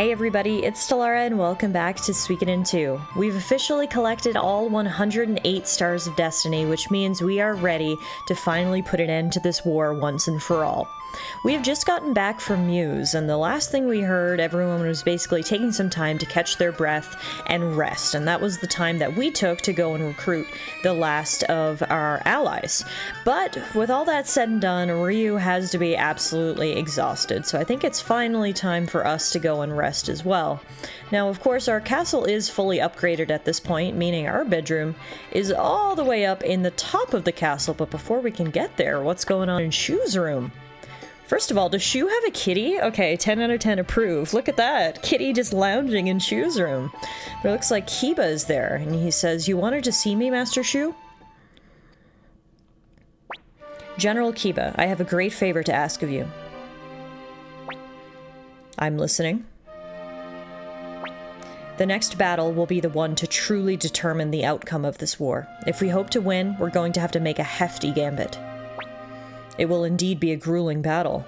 Hey everybody, it's Tallara and welcome back to Suikoden 2. We've officially collected all 108 Stars of Destiny, which means we are ready to finally put an end to this war once and for all. We have just gotten back from Muse, and the last thing we heard, everyone was basically taking some time to catch their breath and rest, and that was the time that we took to go and recruit the last of our allies. But with all that said and done, Ryu has to be absolutely exhausted, so I think it's finally time for us to go and rest as well. Now, of course, our castle is fully upgraded at this point, meaning our bedroom is all the way up in the top of the castle, but before we can get there, what's going on in Shu's room? First of all, does Shu have a kitty? Okay, 10 out of 10 approve. Look at that. Kitty just lounging in Shu's room. But it looks like Kiba is there, and he says, "You wanted to see me, Master Shu?" General Kiba, I have a great favor to ask of you. I'm listening. The next battle will be the one to truly determine the outcome of this war. If we hope to win, we're going to have to make a hefty gambit. It will indeed be a grueling battle.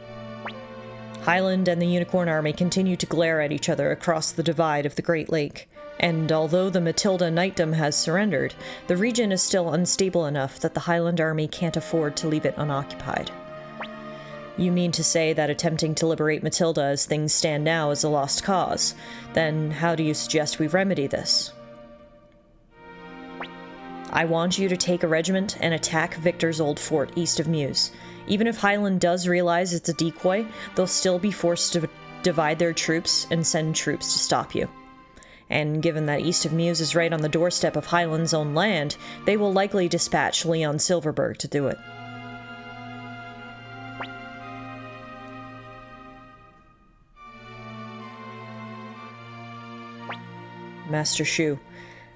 Highland and the Unicorn Army continue to glare at each other across the divide of the Great Lake, and although the Matilda knightdom has surrendered, the region is still unstable enough that the Highland Army can't afford to leave it unoccupied. You mean to say that attempting to liberate Matilda as things stand now is a lost cause? Then how do you suggest we remedy this? I want you to take a regiment and attack Victor's old fort east of Muse. Even if Highland does realize it's a decoy, they'll still be forced to divide their troops and send troops to stop you. And given that east of Muse is right on the doorstep of Highland's own land, they will likely dispatch Leon Silverberg to do it. Master Shu,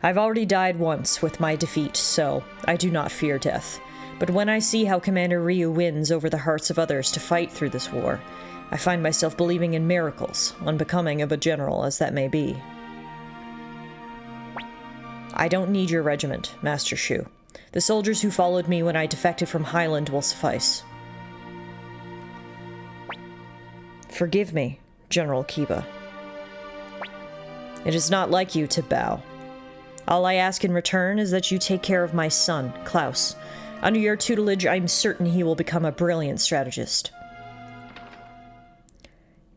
I've already died once with my defeat, so I do not fear death. But when I see how Commander Ryu wins over the hearts of others to fight through this war, I find myself believing in miracles, unbecoming of a general as that may be. I don't need your regiment, Master Shu. The soldiers who followed me when I defected from Highland will suffice. Forgive me, General Kiba. It is not like you to bow. All I ask in return is that you take care of my son, Klaus. Under your tutelage, I'm certain he will become a brilliant strategist.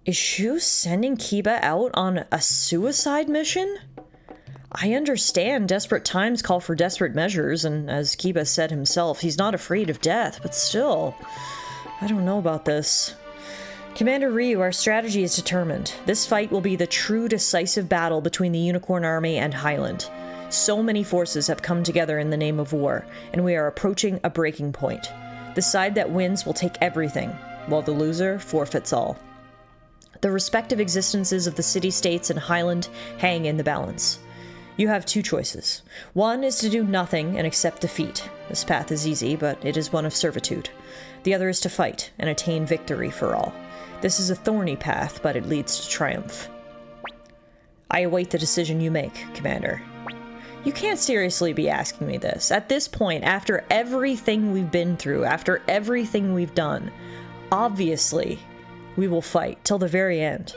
Is Shu sending Kiba out on a suicide mission? I understand desperate times call for desperate measures, and as Kiba said himself, he's not afraid of death, but still, I don't know about this. Commander Ryu, our strategy is determined. This fight will be the true decisive battle between the Unicorn Army and Highland. So many forces have come together in the name of war, and we are approaching a breaking point. The side that wins will take everything, while the loser forfeits all. The respective existences of the city-states and Highland hang in the balance. You have two choices. One is to do nothing and accept defeat. This path is easy, but it is one of servitude. The other is to fight and attain victory for all. This is a thorny path, but it leads to triumph. I await the decision you make, Commander. You can't seriously be asking me this. At this point, after everything we've been through, after everything we've done, obviously, we will fight till the very end.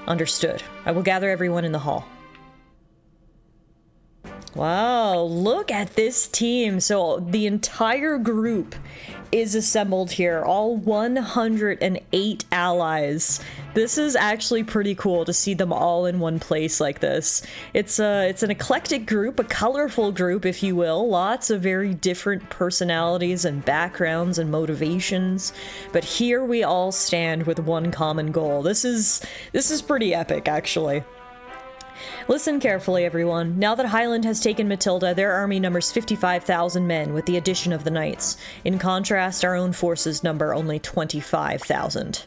Understood. I will gather everyone in the hall. Wow, look at this team. So the entire group is assembled here, all 108 allies. This is actually pretty cool to see them all in one place like this. It's an eclectic group, a colorful group, if you will. Lots of very different personalities and backgrounds and motivations. But here we all stand with one common goal. This is pretty epic, actually. Listen carefully, everyone. Now that Highland has taken Matilda, their army numbers 55,000 men, with the addition of the knights. In contrast, our own forces number only 25,000.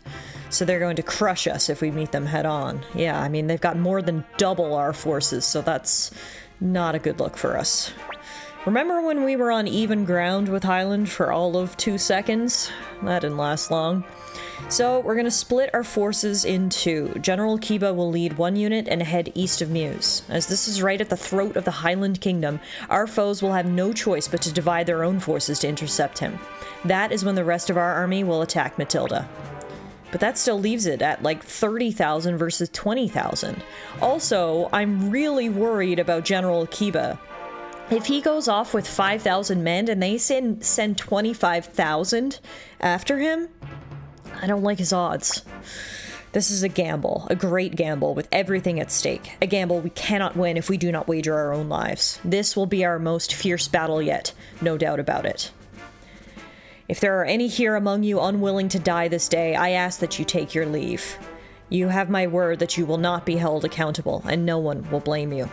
So they're going to crush us if we meet them head-on. Yeah, I mean, they've got more than double our forces, so that's not a good look for us. Remember when we were on even ground with Highland for all of 2 seconds? That didn't last long. So we're going to split our forces in two. General Kiba will lead one unit and head east of Muse. As this is right at the throat of the Highland Kingdom, our foes will have no choice but to divide their own forces to intercept him. That is when the rest of our army will attack Matilda. But that still leaves it at like 30,000 versus 20,000. Also, I'm really worried about General Akiba. If he goes off with 5,000 men and they send 25,000 after him, I don't like his odds. This is a gamble, a great gamble with everything at stake. A gamble we cannot win if we do not wager our own lives. This will be our most fierce battle yet, no doubt about it. If there are any here among you unwilling to die this day, I ask that you take your leave. You have my word that you will not be held accountable, and no one will blame you.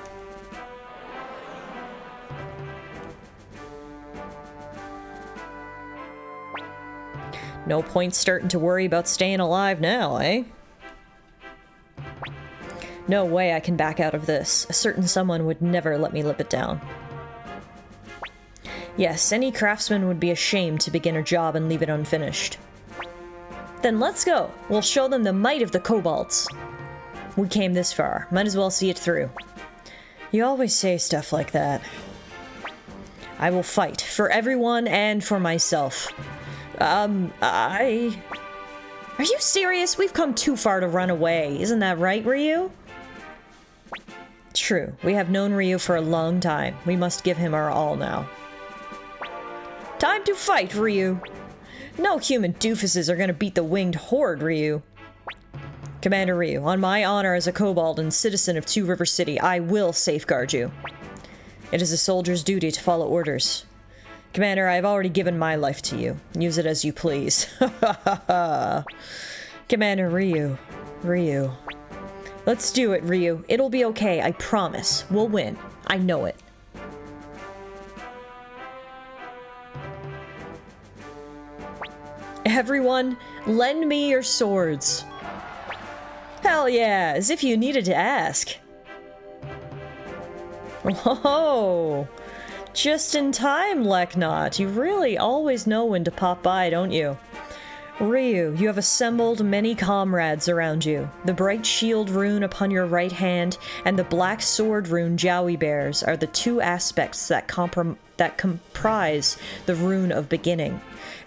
No point starting to worry about staying alive now, eh? No way I can back out of this. A certain someone would never let me lip it down. Yes, any craftsman would be ashamed to begin a job and leave it unfinished. Then let's go. We'll show them the might of the kobolds. We came this far. Might as well see it through. You always say stuff like that. I will fight. For everyone and for myself. Are you serious? We've come too far to run away. Isn't that right, Ryu? True. We have known Ryu for a long time. We must give him our all now. Time to fight, Ryu! No human doofuses are gonna beat the winged horde, Ryu. Commander Ryu, on my honor as a kobold and citizen of Two River City, I will safeguard you. It is a soldier's duty to follow orders. Commander, I have already given my life to you. Use it as you please. Commander Ryu. Ryu. Let's do it, Ryu. It'll be okay, I promise. We'll win. I know it. Everyone, lend me your swords. Hell yeah, as if you needed to ask. Whoa! Just in time, Leknot. You really always know when to pop by, don't you? Ryu, you have assembled many comrades around you. The bright shield rune upon your right hand and the black sword rune Jowie bears are the two aspects that comprise the rune of beginning.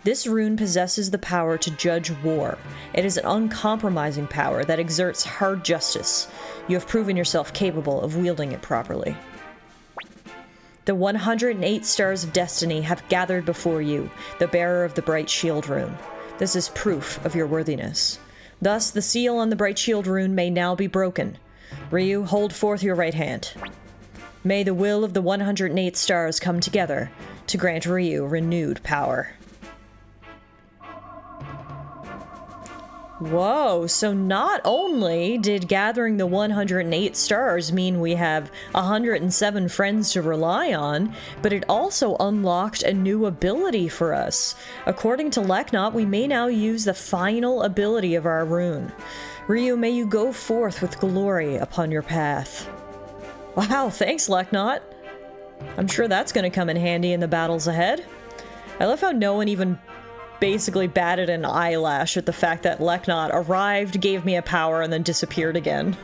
This rune possesses the power to judge war. It is an uncompromising power that exerts hard justice. You have proven yourself capable of wielding it properly. The 108 stars of destiny have gathered before you, the bearer of the bright shield rune. This is proof of your worthiness. Thus, the seal on the bright shield rune may now be broken. Ryu, hold forth your right hand. May the will of the 108 stars come together to grant Ryu renewed power. Whoa, so not only did gathering the 108 stars mean we have 107 friends to rely on, but it also unlocked a new ability for us. According to Leknot, we may now use the final ability of our rune. Ryu, may you go forth with glory upon your path. Wow, thanks, Leknot. I'm sure that's gonna come in handy in the battles ahead. I love how no one even basically batted an eyelash at the fact that Leknot arrived, gave me a power, and then disappeared again.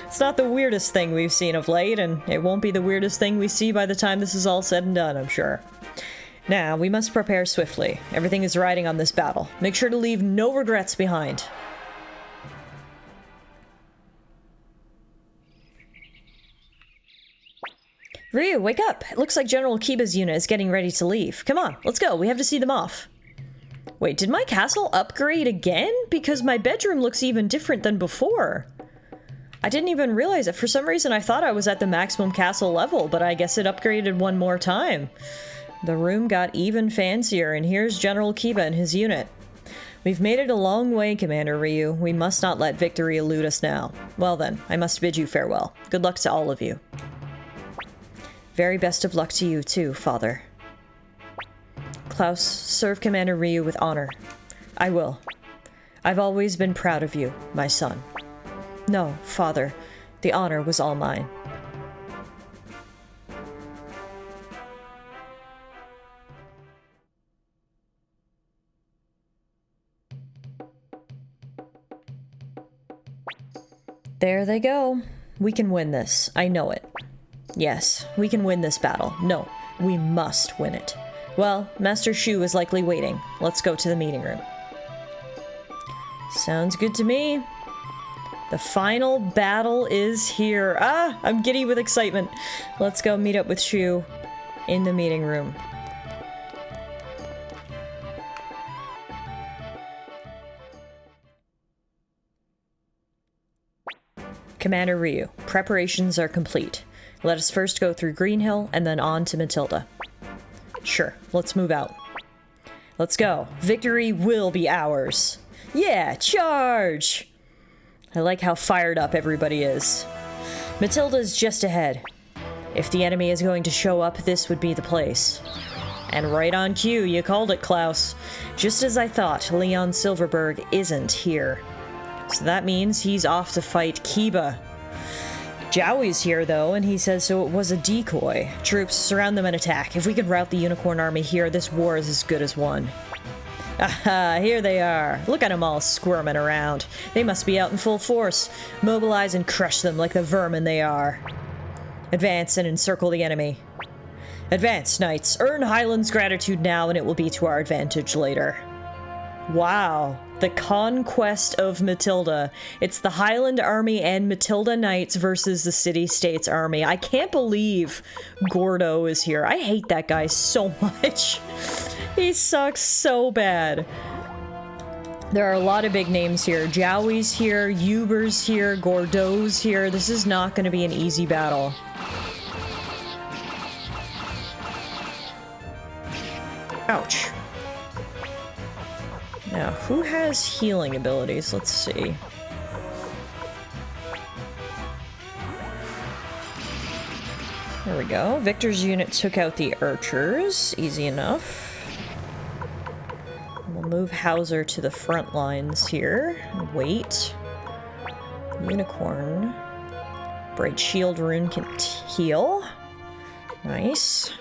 It's not the weirdest thing we've seen of late, and it won't be the weirdest thing we see by the time this is all said and done, I'm sure. Now, we must prepare swiftly. Everything is riding on this battle. Make sure to leave no regrets behind. Ryu, wake up! It looks like General Akiba's unit is getting ready to leave. Come on, let's go. We have to see them off. Wait, did my castle upgrade again? Because my bedroom looks even different than before. I didn't even realize it. For some reason, I thought I was at the maximum castle level, but I guess it upgraded one more time. The room got even fancier, and here's General Akiba and his unit. We've made it a long way, Commander Ryu. We must not let victory elude us now. Well then, I must bid you farewell. Good luck to all of you. Very best of luck to you, too, Father. Klaus, serve Commander Ryu with honor. I will. I've always been proud of you, my son. No, Father. The honor was all mine. There they go. We can win this. I know it. Yes, we can win this battle. No, we must win it. Well, Master Shu is likely waiting. Let's go to the meeting room. Sounds good to me. The final battle is here. Ah, I'm giddy with excitement. Let's go meet up with Shu in the meeting room. Commander Ryu, preparations are complete. Let us first go through Greenhill and then on to Matilda. Sure, let's move out. Let's go. Victory will be ours. Yeah, charge! I like how fired up everybody is. Matilda's just ahead. If the enemy is going to show up, this would be the place. And right on cue, you called it, Klaus. Just as I thought, Leon Silverberg isn't here. So that means he's off to fight Kiba. Jowie's here, though, and he says so it was a decoy. Troops, surround them and attack. If we can rout the Unicorn Army here, this war is as good as won. Aha, here they are. Look at them all squirming around. They must be out in full force. Mobilize and crush them like the vermin they are. Advance and encircle the enemy. Advance, knights. Earn Highland's gratitude now, and it will be to our advantage later. Wow. The conquest of Matilda. It's the Highland army and Matilda Knights versus the city-states army. I can't believe Gordo is here. I hate that guy so much. He sucks so bad. There are a lot of big names here. Jowie's here, Uber's here, Gordo's here. This is not going to be an easy battle. Ouch. Now, who has healing abilities? Let's see. There we go. Victor's unit took out the archers. Easy enough. We'll move Hauser to the front lines here. Wait. Unicorn. Bright Shield Rune can heal. Nice.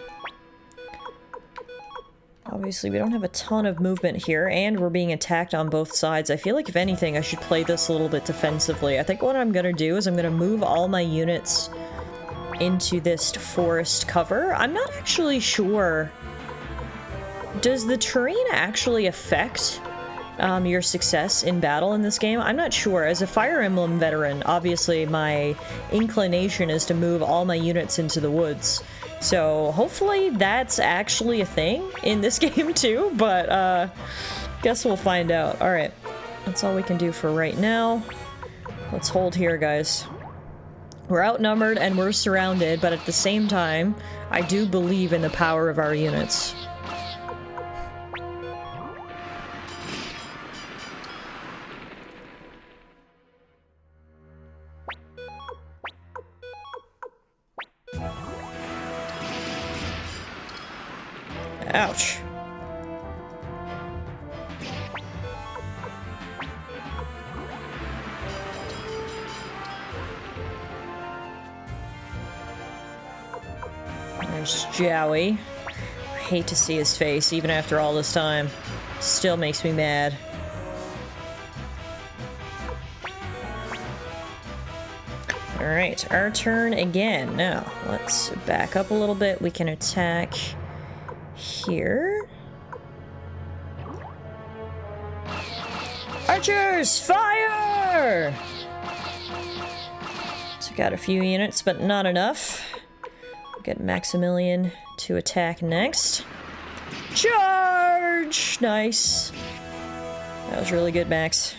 Obviously, we don't have a ton of movement here, and we're being attacked on both sides. I feel like, if anything, I should play this a little bit defensively. I think what I'm gonna do is I'm gonna move all my units into this forest cover. I'm not actually sure. Does the terrain actually affect your success in battle in this game? I'm not sure. As a Fire Emblem veteran, obviously my inclination is to move all my units into the woods. So hopefully that's actually a thing in this game too, but guess we'll find out. Alright, that's all we can do for right now. Let's hold here, guys. We're outnumbered and we're surrounded, but at the same time, I do believe in the power of our units. Ouch. There's Jowie. I hate to see his face, even after all this time. Still makes me mad. Alright, our turn again. Now, let's back up a little bit. We can attack here. Archers, fire! So got a few units, but not enough. Get Maximilian to attack next. Charge! Nice. That was really good, Max.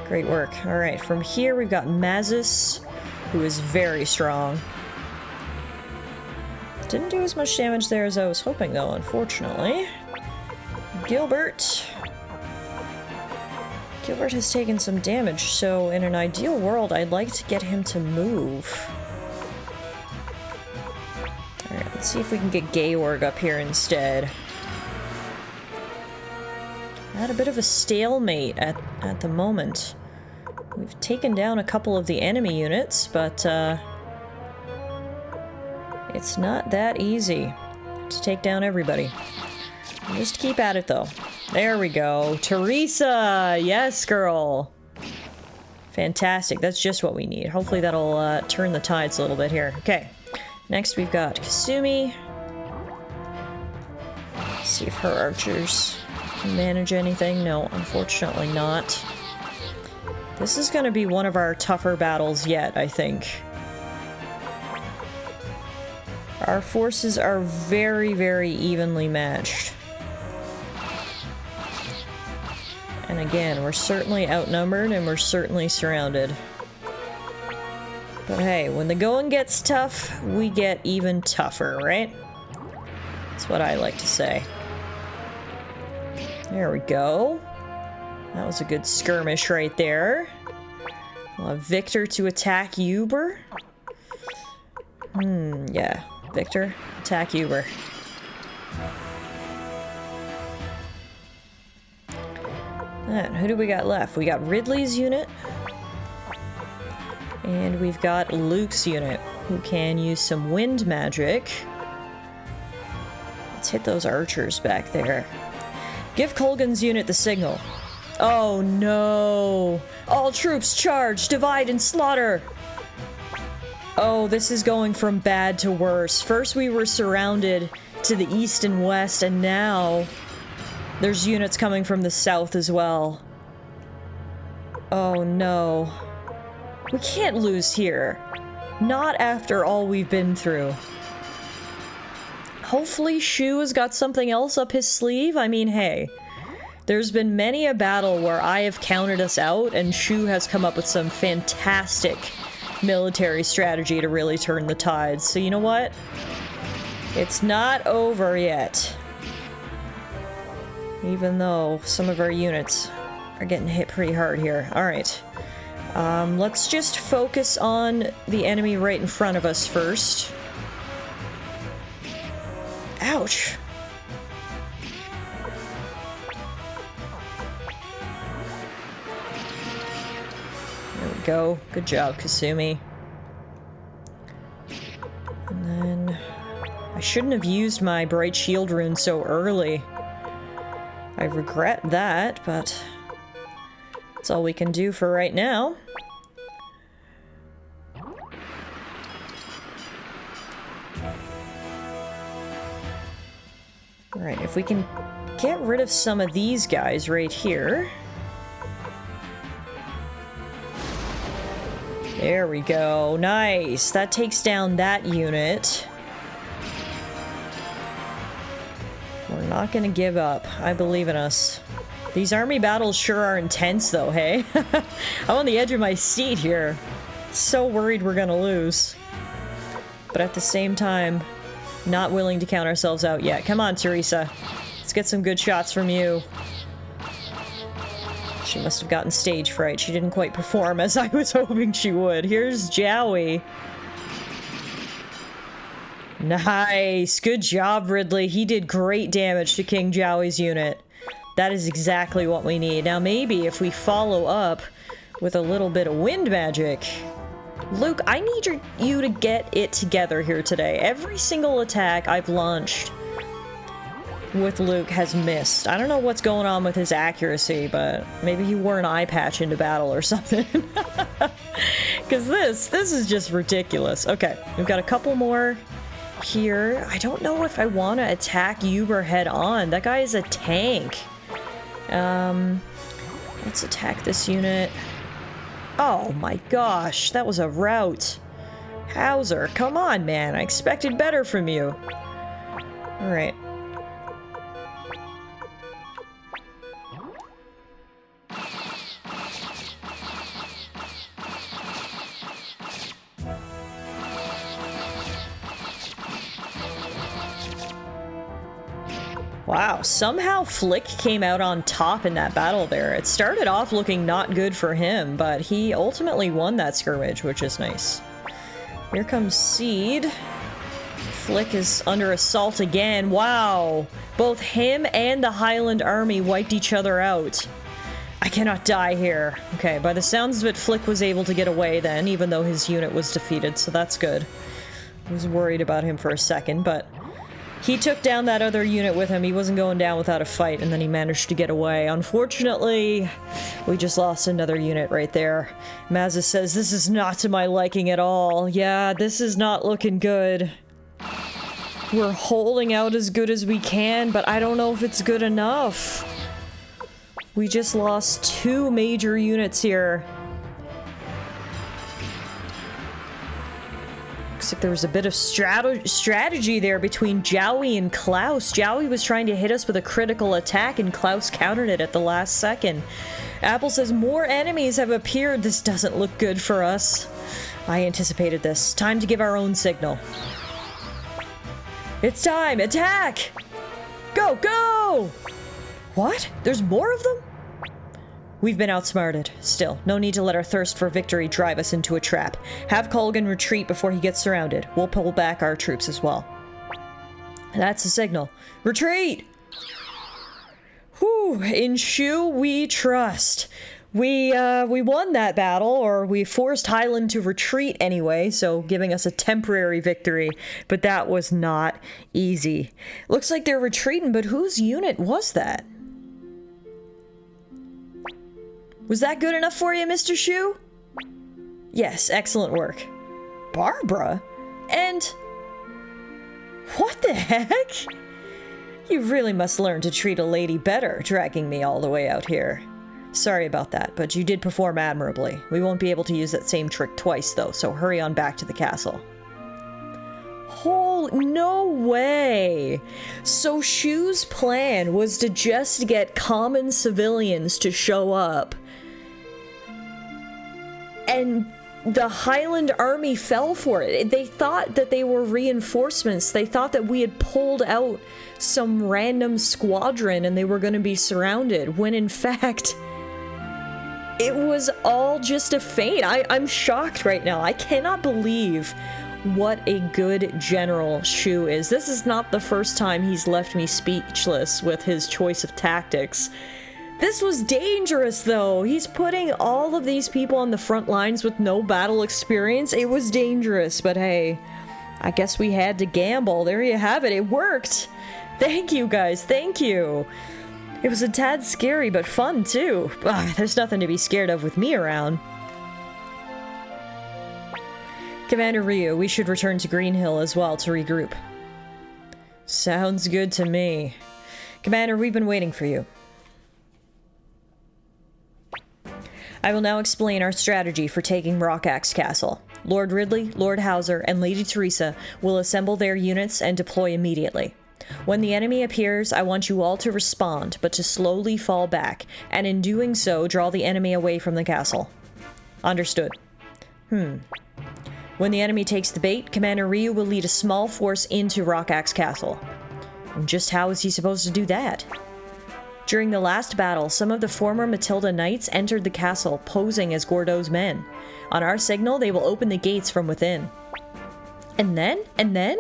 Great work. Alright, from here we've got Mazus, who is very strong. Didn't do as much damage there as I was hoping, though, unfortunately. Gilbert. Gilbert has taken some damage, so in an ideal world, I'd like to get him to move. Alright, let's see if we can get Georg up here instead. At a bit of a stalemate at the moment. We've taken down a couple of the enemy units, but, it's not that easy to take down everybody. Just keep at it, though. There we go. Teresa! Yes, girl! Fantastic. That's just what we need. Hopefully that'll turn the tides a little bit here. Okay. Next we've got Kasumi. Let's see if her archers can manage anything. No, unfortunately not. This is gonna be one of our tougher battles yet, I think. Our forces are very, very evenly matched. And again, we're certainly outnumbered and we're certainly surrounded. But hey, when the going gets tough, we get even tougher, right? That's what I like to say. There we go. That was a good skirmish right there. We'll have Victor to attack Uber. Yeah. Victor, attack Uber. And who do we got left? We got Ridley's unit. And we've got Luke's unit, who can use some wind magic. Let's hit those archers back there. Give Colgan's unit the signal. Oh no! All troops charge, divide and slaughter! Oh, this is going from bad to worse. First we were surrounded to the east and west, and now there's units coming from the south as well. Oh no. We can't lose here. Not after all we've been through. Hopefully Shu has got something else up his sleeve. I mean, hey. There's been many a battle where I have counted us out, and Shu has come up with some fantastic military strategy to really turn the tides. So you know what? It's not over yet. Even though some of our units are getting hit pretty hard here. Alright. Let's just focus on the enemy right in front of us first. Ouch. There we go. Good job, Kasumi. And then I shouldn't have used my Bright Shield rune so early. I regret that, but that's all we can do for right now. Alright, if we can get rid of some of these guys right here. There we go. Nice. That takes down that unit. We're not gonna give up. I believe in us. These army battles sure are intense though, hey? I'm on the edge of my seat here. So worried we're gonna lose. But at the same time, not willing to count ourselves out yet. Come on, Teresa. Let's get some good shots from you. She must have gotten stage fright. She didn't quite perform as I was hoping she would. Here's Jowie. Nice. Good job, Ridley. He did great damage to King Jowie's unit. That is exactly what we need. Now maybe if we follow up with a little bit of wind magic. Luke, I need you to get it together here today. Every single attack I've launched with Luke has missed. I don't know what's going on with his accuracy, but maybe he wore an eye patch into battle or something. Because this is just ridiculous. Okay, we've got a couple more here. I don't know if I want to attack Uber head on. That guy is a tank. Let's attack this unit. Oh my gosh, that was a rout. Hauser, come on, man. I expected better from you. Alright. Wow, somehow Flick came out on top in that battle there. It started off looking not good for him, but he ultimately won that skirmish, which is nice. Here comes Seed. Flick is under assault again. Wow, both him and the Highland army wiped each other out. I cannot die here. Okay, by the sounds of it, Flick was able to get away then, even though his unit was defeated, so that's good. I was worried about him for a second, but he took down that other unit with him. He wasn't going down without a fight, and then he managed to get away. Unfortunately, we just lost another unit right there. Mazza says, this is not to my liking at all. Yeah, this is not looking good. We're holding out as good as we can, but I don't know if it's good enough. We just lost 2 major units here. Looks like there was a bit of strategy there between Jowie and Klaus. Jowie was trying to hit us with a critical attack, and Klaus countered it at the last second. Apple says, more enemies have appeared. This doesn't look good for us. I anticipated this. Time to give our own signal. It's time! Attack! Go, go! What? There's more of them? We've been outsmarted. Still, no need to let our thirst for victory drive us into a trap. Have Colgan retreat before he gets surrounded. We'll pull back our troops as well. That's the signal. Retreat! Whew, in Shu we trust. We won that battle, or we forced Highland to retreat anyway, so giving us a temporary victory, but that was not easy. Looks like they're retreating, but whose unit was that? Was that good enough for you, Mr. Shu? Yes, excellent work. Barbara? And... what the heck? You really must learn to treat a lady better, dragging me all the way out here. Sorry about that, but you did perform admirably. We won't be able to use that same trick twice, though, so hurry on back to the castle. Oh, no way! So Shu's plan was to just get common civilians to show up. And the Highland army fell for it. They thought that they were reinforcements. They thought that we had pulled out some random squadron and they were going to be surrounded, when in fact, it was all just a feint. I'm shocked right now. I cannot believe what a good general Shu is. This is not the first time he's left me speechless with his choice of tactics. This was dangerous, though. He's putting all of these people on the front lines with no battle experience. It was dangerous, but hey, I guess we had to gamble. There you have it. It worked. Thank you, guys. Thank you. It was a tad scary, but fun, too. Ugh, there's nothing to be scared of with me around. Commander Ryu, we should return to Green Hill as well to regroup. Sounds good to me. Commander, we've been waiting for you. I will now explain our strategy for taking Rockaxe Castle. Lord Ridley, Lord Hauser, and Lady Teresa will assemble their units and deploy immediately. When the enemy appears, I want you all to respond, but to slowly fall back, and in doing so, draw the enemy away from the castle. Understood. When the enemy takes the bait, Commander Ryu will lead a small force into Rockaxe Castle. And just how is he supposed to do that? During the last battle, some of the former Matilda knights entered the castle, posing as Gordeau's men. On our signal, they will open the gates from within. And then?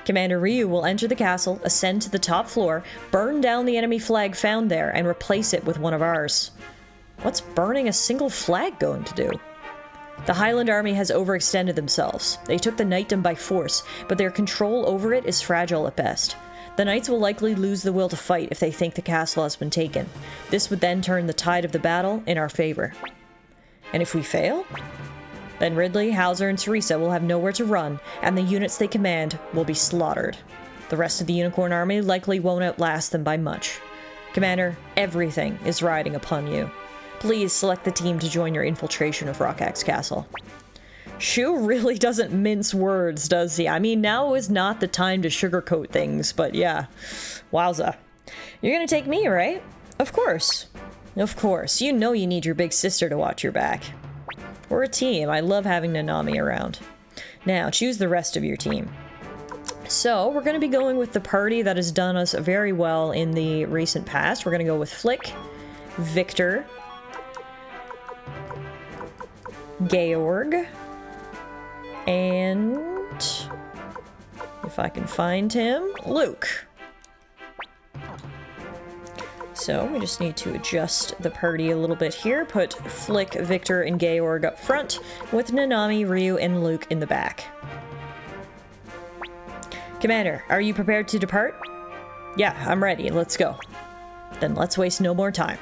Commander Ryu will enter the castle, ascend to the top floor, burn down the enemy flag found there, and replace it with one of ours. What's burning a single flag going to do? The Highland army has overextended themselves. They took the knightdom by force, but their control over it is fragile at best. The knights will likely lose the will to fight if they think the castle has been taken. This would then turn the tide of the battle in our favor. And if we fail? Then Ridley, Hauser, and Teresa will have nowhere to run, and the units they command will be slaughtered. The rest of the Unicorn army likely won't outlast them by much. Commander, everything is riding upon you. Please select the team to join your infiltration of Rockaxe Castle. Shu really doesn't mince words, does he? I mean, now is not the time to sugarcoat things, but yeah. Wowza. You're gonna take me, right? Of course. Of course. You know you need your big sister to watch your back. We're a team. I love having Nanami around. Now, choose the rest of your team. So, we're gonna be going with the party that has done us very well in the recent past. We're gonna go with Flick, Victor, Georg, and, if I can find him, Luke. So we just need to adjust the party a little bit here. Put Flick, Victor, and Georg up front, with Nanami, Ryu, and Luke in the back. Commander, are you prepared to depart? Yeah, I'm ready. Let's go. Then let's waste no more time.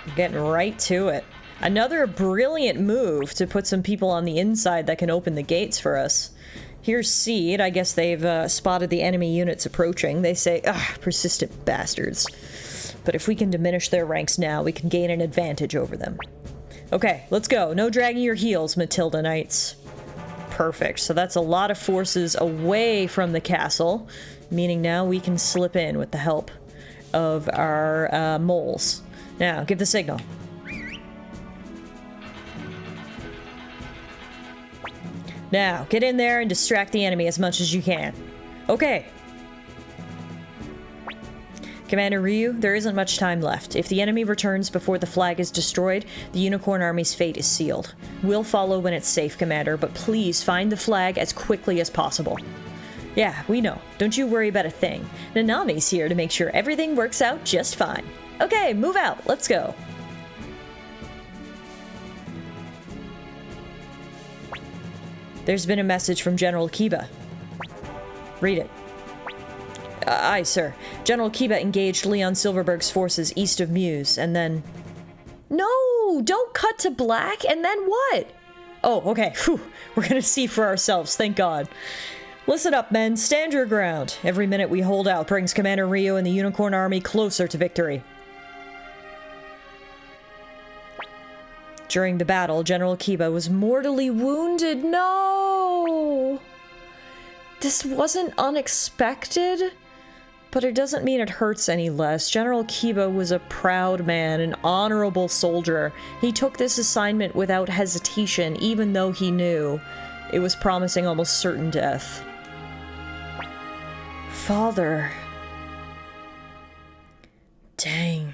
We're getting right to it. Another brilliant move to put some people on the inside that can open the gates for us. Here's Seed. I guess they've spotted the enemy units approaching. They say, persistent bastards. But if we can diminish their ranks now, we can gain an advantage over them. Okay, let's go. No dragging your heels, Matilda Knights. Perfect. So that's a lot of forces away from the castle, meaning now we can slip in with the help of our moles. Now, give the signal. Now, get in there and distract the enemy as much as you can. Okay. Commander Ryu, there isn't much time left. If the enemy returns before the flag is destroyed, the Unicorn Army's fate is sealed. We'll follow when it's safe, Commander, but please find the flag as quickly as possible. Yeah, we know. Don't you worry about a thing. Nanami's here to make sure everything works out just fine. Okay, move out. Let's go. There's been a message from General Kiba. Read it. Aye, sir. General Kiba engaged Leon Silverberg's forces east of Muse, and then... No! Don't cut to black, and then what? Oh, okay. Whew. We're gonna see for ourselves, thank God. Listen up, men. Stand your ground. Every minute we hold out brings Commander Ryu and the Unicorn Army closer to victory. During the battle, General Kiba was mortally wounded. No! This wasn't unexpected, but it doesn't mean it hurts any less. General Kiba was a proud man, an honorable soldier. He took this assignment without hesitation, even though he knew it was promising almost certain death. Father. Dang.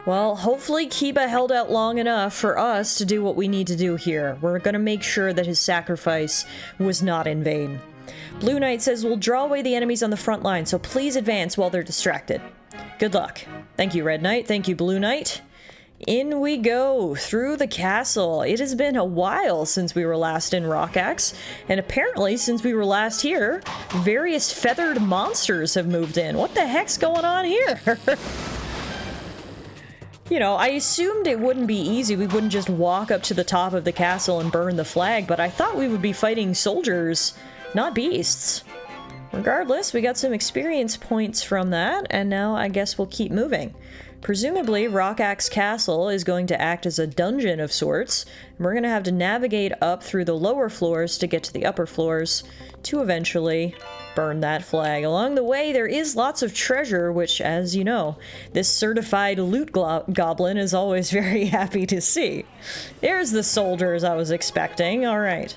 Well, hopefully Kiba held out long enough for us to do what we need to do here. We're gonna make sure that his sacrifice was not in vain. Blue Knight says we'll draw away the enemies on the front line, so please advance while they're distracted. Good luck. Thank you, Red Knight. Thank you, Blue Knight. In we go, through the castle. It has been a while since we were last in Rockaxe, and apparently since we were last here, various feathered monsters have moved in. What the heck's going on here? You know, I assumed it wouldn't be easy. We wouldn't just walk up to the top of the castle and burn the flag, but I thought we would be fighting soldiers, not beasts. Regardless, we got some experience points from that, and now I guess we'll keep moving. Presumably, Rockaxe Castle is going to act as a dungeon of sorts, and we're going to have to navigate up through the lower floors to get to the upper floors to eventually burn that flag. Along the way, there is lots of treasure, which, as you know, this certified loot goblin is always very happy to see. There's the soldiers I was expecting. All right.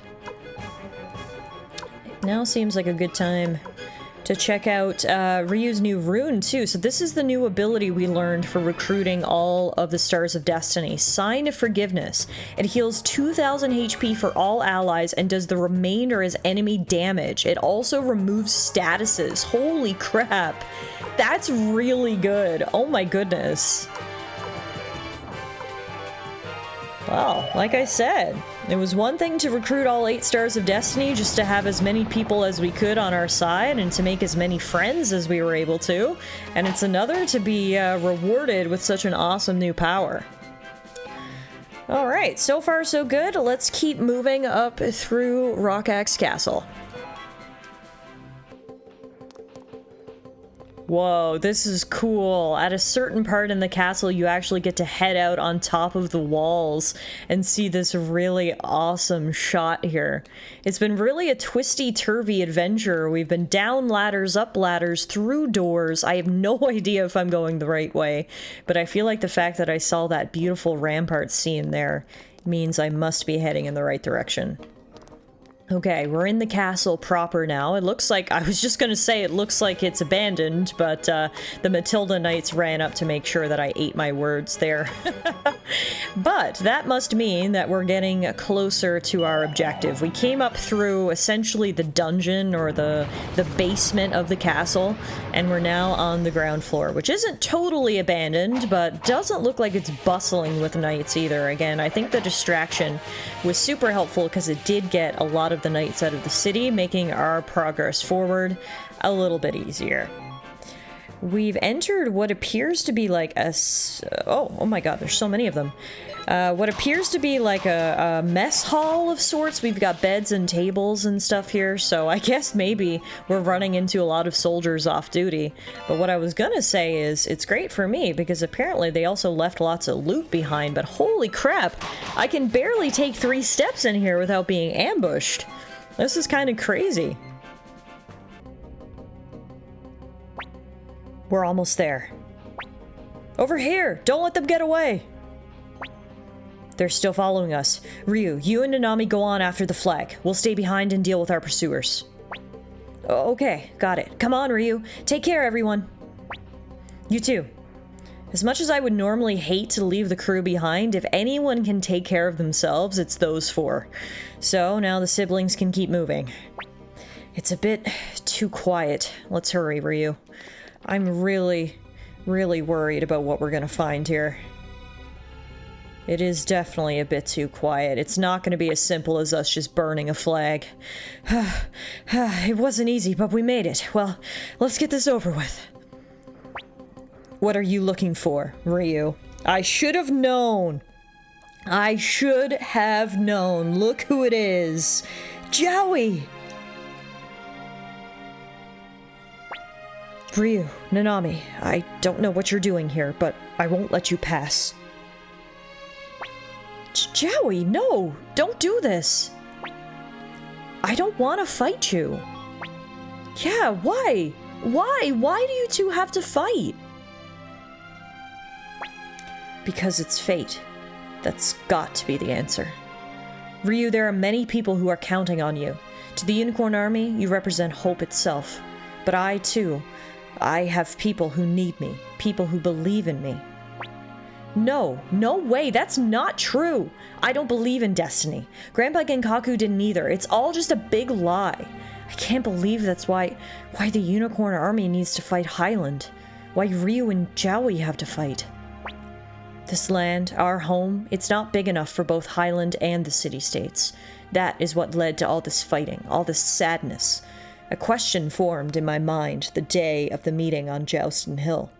Now seems like a good time to check out Ryu's new Rune, too. So this is the new ability we learned for recruiting all of the Stars of Destiny. Sign of Forgiveness. It heals 2,000 HP for all allies and does the remainder as enemy damage. It also removes statuses. Holy crap. That's really good. Oh my goodness. Well, like I said, it was one thing to recruit all 8 Stars of Destiny just to have as many people as we could on our side and to make as many friends as we were able to, and it's another to be rewarded with such an awesome new power. Alright, so far so good. Let's keep moving up through Rockaxe Castle. Whoa, this is cool. At a certain part in the castle, you actually get to head out on top of the walls and see this really awesome shot here. It's been really a twisty-turvy adventure. We've been down ladders, up ladders, through doors. I have no idea if I'm going the right way, but I feel like the fact that I saw that beautiful rampart scene there means I must be heading in the right direction. Okay, we're in the castle proper now. It looks like, I was just gonna say it looks like it's abandoned, but the Matilda Knights ran up to make sure that I ate my words there. But that must mean that we're getting closer to our objective. We came up through essentially the dungeon or the basement of the castle, and we're now on the ground floor, which isn't totally abandoned, but doesn't look like it's bustling with knights either. Again, I think the distraction was super helpful because it did get a lot of the knights out of the city, making our progress forward a little bit easier. We've entered what appears to be like a... oh my god, there's so many of them. what appears to be like a mess hall of sorts. We've got beds and tables and stuff here, so I guess maybe we're running into a lot of soldiers off duty. But what I was gonna say is, it's great for me, because apparently they also left lots of loot behind, but holy crap, I can barely take 3 steps in here without being ambushed. This is kind of crazy. We're almost there. Over here! Don't let them get away! They're still following us. Ryu, you and Nanami go on after the flag. We'll stay behind and deal with our pursuers. Okay, got it. Come on, Ryu. Take care, everyone. You too. As much as I would normally hate to leave the crew behind, if anyone can take care of themselves, it's those 4. So now the siblings can keep moving. It's a bit too quiet. Let's hurry, Ryu. I'm really worried about what we're gonna find here. It is definitely a bit too quiet. It's not going to be as simple as us just burning a flag. It wasn't easy, but we made it. Well, let's get this over with. What are you looking for, Ryu? I should have known. I should have known. Look who it is. Joey! Ryu, Nanami, I don't know what you're doing here, but I won't let you pass. Joey, no! Don't do this! I don't want to fight you. Yeah, why? Why? Why do you two have to fight? Because it's fate. That's got to be the answer. Ryu, there are many people who are counting on you. To the Unicorn Army, you represent hope itself. But I, too, I have people who need me. People who believe in me. No, no way, that's not true. I don't believe in destiny. Grandpa Genkaku didn't either. It's all just a big lie. I can't believe that's why the Unicorn Army needs to fight Highland. Why Ryu and Joey have to fight. This land, our home, it's not big enough for both Highland and the city-states. That is what led to all this fighting, all this sadness. A question formed in my mind the day of the meeting on Joustin Hill.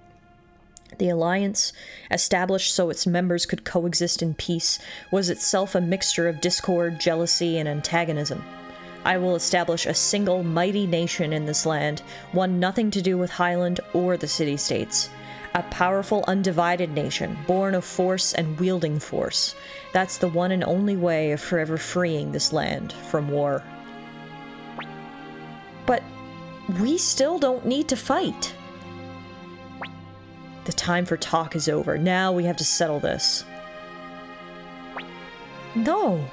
The alliance, established so its members could coexist in peace, was itself a mixture of discord, jealousy, and antagonism. I will establish a single mighty nation in this land, one nothing to do with Highland or the city-states. A powerful, undivided nation, born of force and wielding force. That's the one and only way of forever freeing this land from war. But we still don't need to fight. The time for talk is over. Now we have to settle this. No.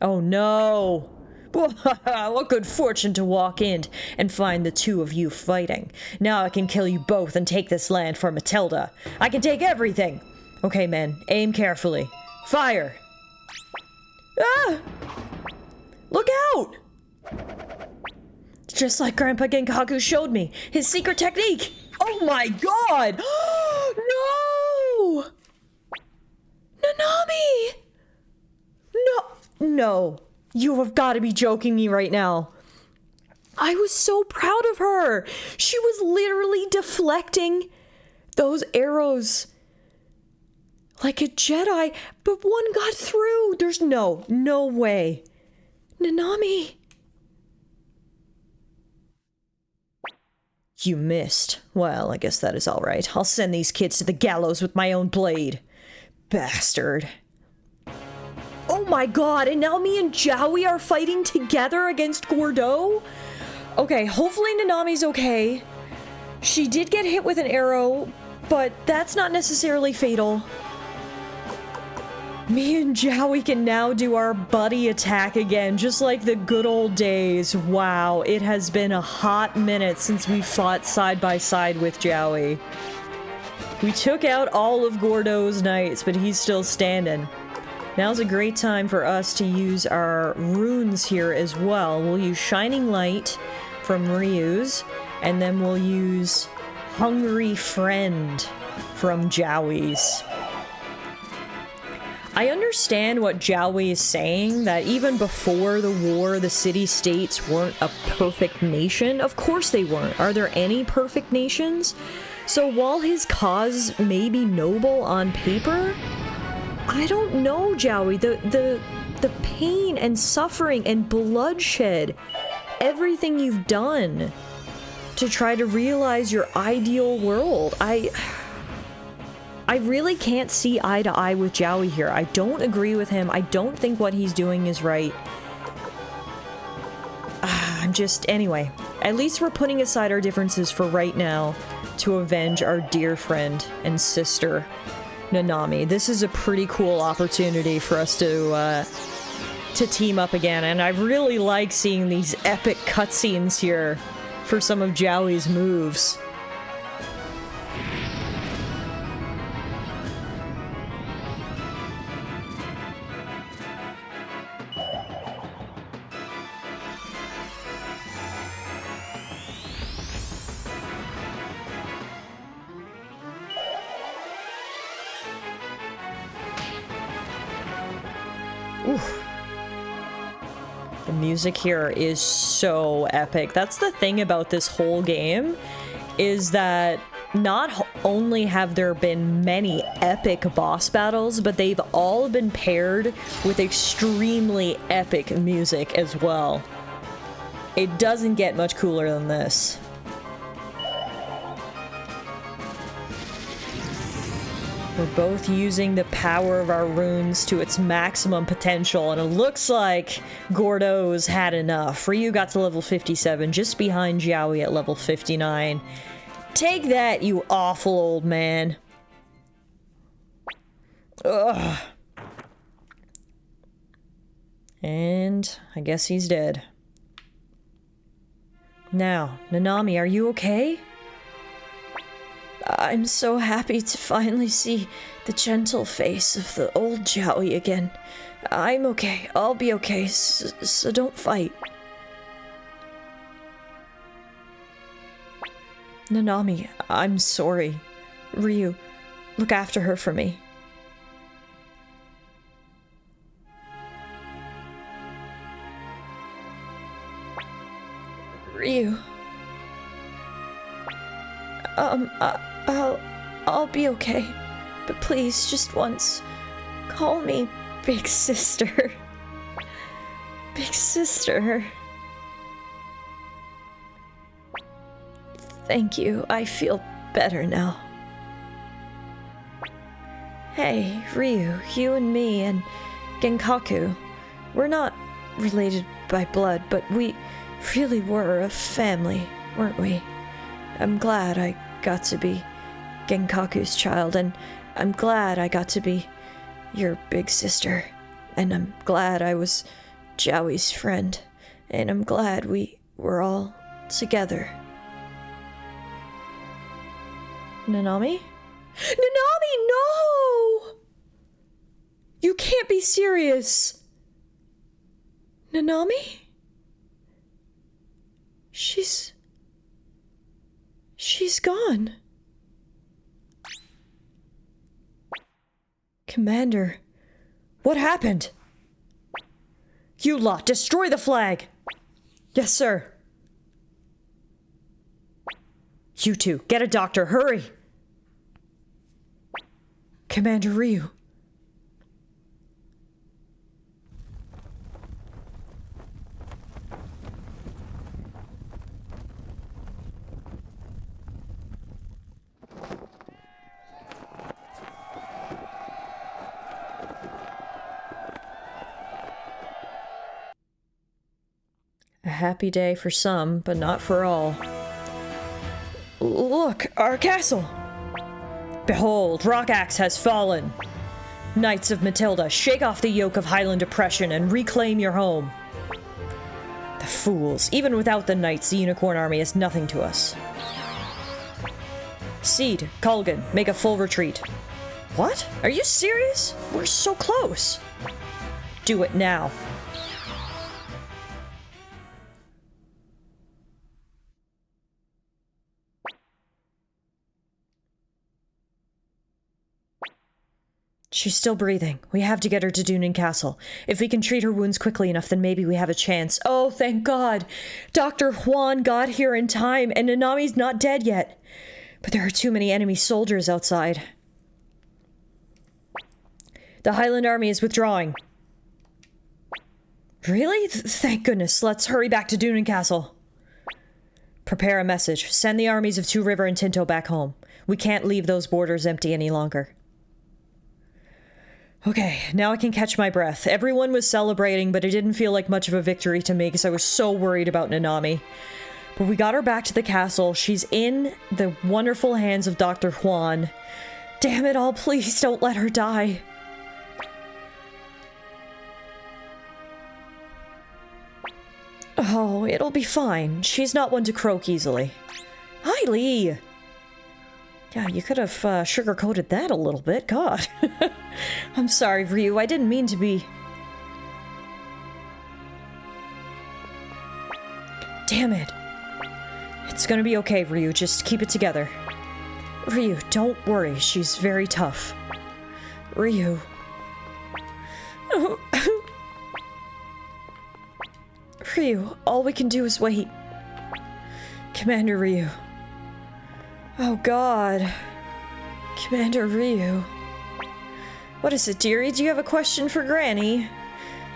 Oh no. What good fortune to walk in and find the 2 of you fighting. Now I can kill you both and take this land for Matilda. I can take everything. Okay, men, aim carefully. Fire. Ah! Look out! Just like Grandpa Genkaku showed me. His secret technique! Oh my god! No! Nanami! No. You have got to be joking me right now. I was so proud of her. She was literally deflecting those arrows like a Jedi, but one got through. There's no way. Nanami. You missed. Well, I guess that is all right. I'll send these kids to the gallows with my own blade. Bastard. Oh my god, and now me and Joey are fighting together against Gordeau? Okay, hopefully Nanami's okay. She did get hit with an arrow, but that's not necessarily fatal. Me and Joey can now do our buddy attack again, just like the good old days. Wow, it has been a hot minute since we fought side by side with Joey. We took out all of Gordeau's knights, but he's still standing. Now's a great time for us to use our runes here as well. We'll use Shining Light from Ryu's, and then we'll use Hungry Friend from Joey's. I understand what Joey is saying, that even before the war, the city-states weren't a perfect nation. Of course they weren't. Are there any perfect nations? So while his cause may be noble on paper, I don't know, Jowie. The pain and suffering and bloodshed, everything you've done to try to realize your ideal world, I really can't see eye to eye with Jowie here. I don't agree with him. I don't think what he's doing is right. Anyway, at least we're putting aside our differences for right now to avenge our dear friend and sister, Nanami. This is a pretty cool opportunity for us to team up again, and I really like seeing these epic cutscenes here for some of Jowie's moves. Oof. The music here is so epic. That's the thing about this whole game, is that not only have there been many epic boss battles, but they've all been paired with extremely epic music as well. It doesn't get much cooler than this. We're both using the power of our runes to its maximum potential, and it looks like Gordo's had enough. Ryu got to level 57, just behind Jowie at level 59. Take that, you awful old man. Ugh. And I guess he's dead. Now, Nanami, are you okay? I'm so happy to finally see the gentle face of the old Jowie again. I'm okay. I'll be okay, so don't fight. Nanami, I'm sorry. Ryu, look after her for me. Ryu. I'll be okay. But please, just once, call me Big Sister. Big Sister. Thank you. I feel better now. Hey, Ryu, you and me and Genkaku, we're not related by blood, but we really were a family, weren't we? I'm glad I got to be Genkaku's child, and I'm glad I got to be your big sister, and I'm glad I was Jowie's friend, and I'm glad we were all together. Nanami? Nanami, no! You can't be serious! Nanami? She's gone. Commander, what happened? You lot, destroy the flag! Yes, sir. You two, get a doctor, hurry! Commander Ryu. A happy day for some, but not for all. Look, our castle! Behold, Rockaxe has fallen! Knights of Matilda, shake off the yoke of Highland oppression and reclaim your home. The fools. Even without the knights, the Unicorn Army is nothing to us. Seed, Kulgan, make a full retreat. What? Are you serious? We're so close. Do it now. She's still breathing. We have to get her to Dunin Castle. If we can treat her wounds quickly enough, then maybe we have a chance. Oh, thank God! Dr. Juan got here in time, and Nanami's not dead yet. But there are too many enemy soldiers outside. The Highland army is withdrawing. Really? Thank goodness. Let's hurry back to Dunen Castle. Prepare a message. Send the armies of Two River and Tinto back home. We can't leave those borders empty any longer. Okay, now I can catch my breath. Everyone was celebrating, but it didn't feel like much of a victory to me because I was so worried about Nanami. But we got her back to the castle. She's in the wonderful hands of Dr. Juan. Damn it all, please don't let her die. Oh, it'll be fine. She's not one to croak easily. Hi, Lee! Yeah, you could have sugar-coated that a little bit. God. I'm sorry, Ryu. I didn't mean to be... Damn it. It's gonna be okay, Ryu. Just keep it together. Ryu, don't worry. She's very tough. Ryu. Ryu, all we can do is wait. Commander Ryu. Oh god. Commander Ryu. What is it, dearie? Do you have a question for Granny?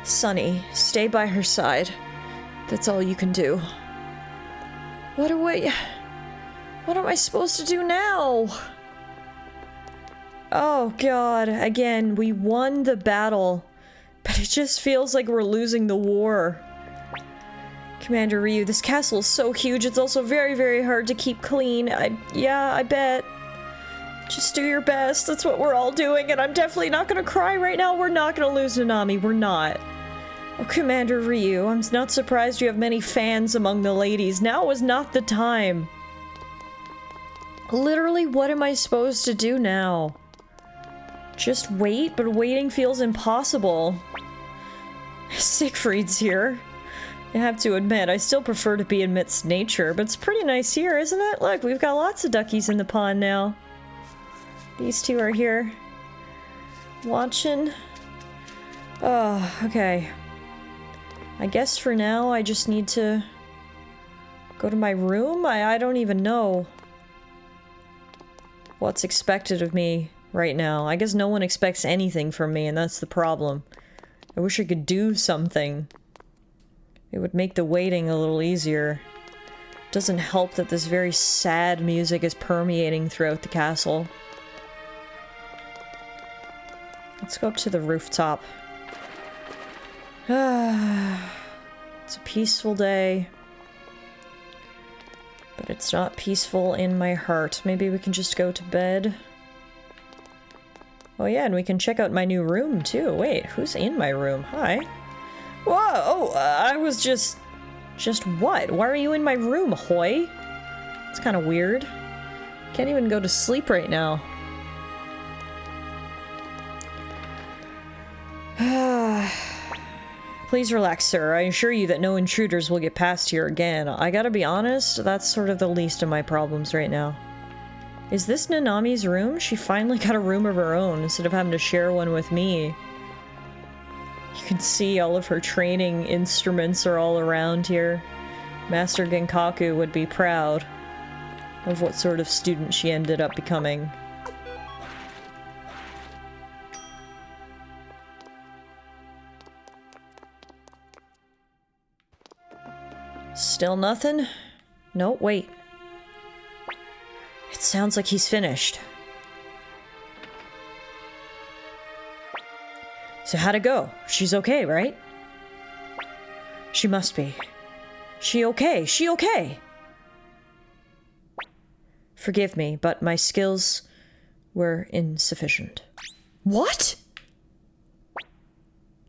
Sonny, stay by her side. That's all you can do. What am I supposed to do now? Oh god, again, we won the battle, but it just feels like we're losing the war. Commander Ryu, this castle is so huge, it's also very, very hard to keep clean. Yeah, I bet. Just do your best, that's what we're all doing, and I'm definitely not gonna cry right now. We're not gonna lose Nanami, we're not. Oh, Commander Ryu, I'm not surprised you have many fans among the ladies. Now is not the time. Literally, what am I supposed to do now? Just wait, but waiting feels impossible. Siegfried's here. I have to admit, I still prefer to be amidst nature, but it's pretty nice here, isn't it? Look, we've got lots of duckies in the pond now. These two are here. Watching. Oh, okay. I guess for now, I just need to go to my room? I don't even know what's expected of me right now. I guess no one expects anything from me, and that's the problem. I wish I could do something. It would make the waiting a little easier. It doesn't help that this very sad music is permeating throughout the castle. Let's go up to the rooftop. It's a peaceful day. But it's not peaceful in my heart. Maybe we can just go to bed. Oh yeah, and we can check out my new room too. Wait, who's in my room? Hi. Whoa! Oh, I was just what? Why are you in my room, Hoy? It's kind of weird. Can't even go to sleep right now. Please relax, sir. I assure you that no intruders will get past here again. I gotta be honest, that's sort of the least of my problems right now. Is this Nanami's room? She finally got a room of her own instead of having to share one with me. You can see all of her training instruments are all around here. Master Genkaku would be proud of what sort of student she ended up becoming. Still nothing? No, wait. It sounds like he's finished. So how'd it go? She's okay, right? She must be. She okay? She okay? Forgive me, but my skills were insufficient. What?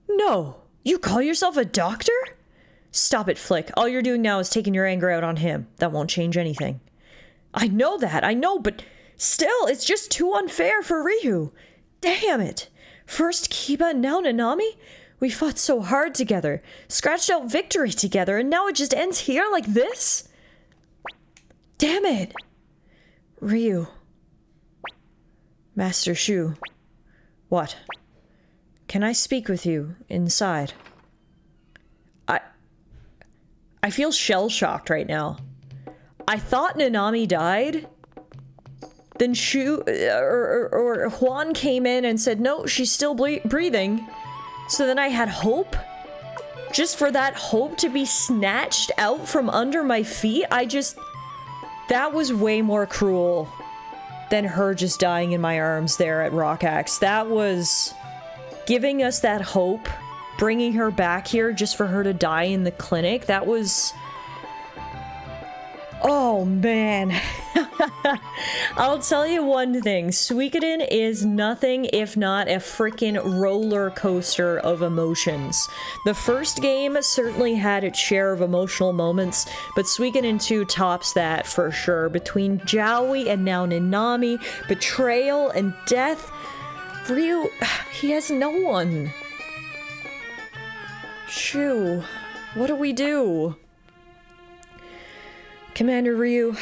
No! You call yourself a doctor? Stop it, Flick. All you're doing now is taking your anger out on him. That won't change anything. I know that, I know, but still, it's just too unfair for Ryu. Damn it. First Kiba, now Nanami? We fought so hard together, scratched out victory together, and now it just ends here like this? Damn it. Ryu. Master Shu. What? Can I speak with you inside? I feel shell-shocked right now. I thought Nanami died, Then or Juan came in and said, no, she's still breathing. So then I had hope? Just for that hope to be snatched out from under my feet? That was way more cruel than her just dying in my arms there at Rockaxe. That was giving us that hope, bringing her back here just for her to die in the clinic. That was... Oh, man. I'll tell you one thing. Suikoden is nothing if not a freaking roller coaster of emotions. The first game certainly had its share of emotional moments, but Suikoden 2 tops that for sure. Between Jowie and now Nanami, betrayal and death, Ryu, he has no one. Shoo, what do we do? Commander Ryu,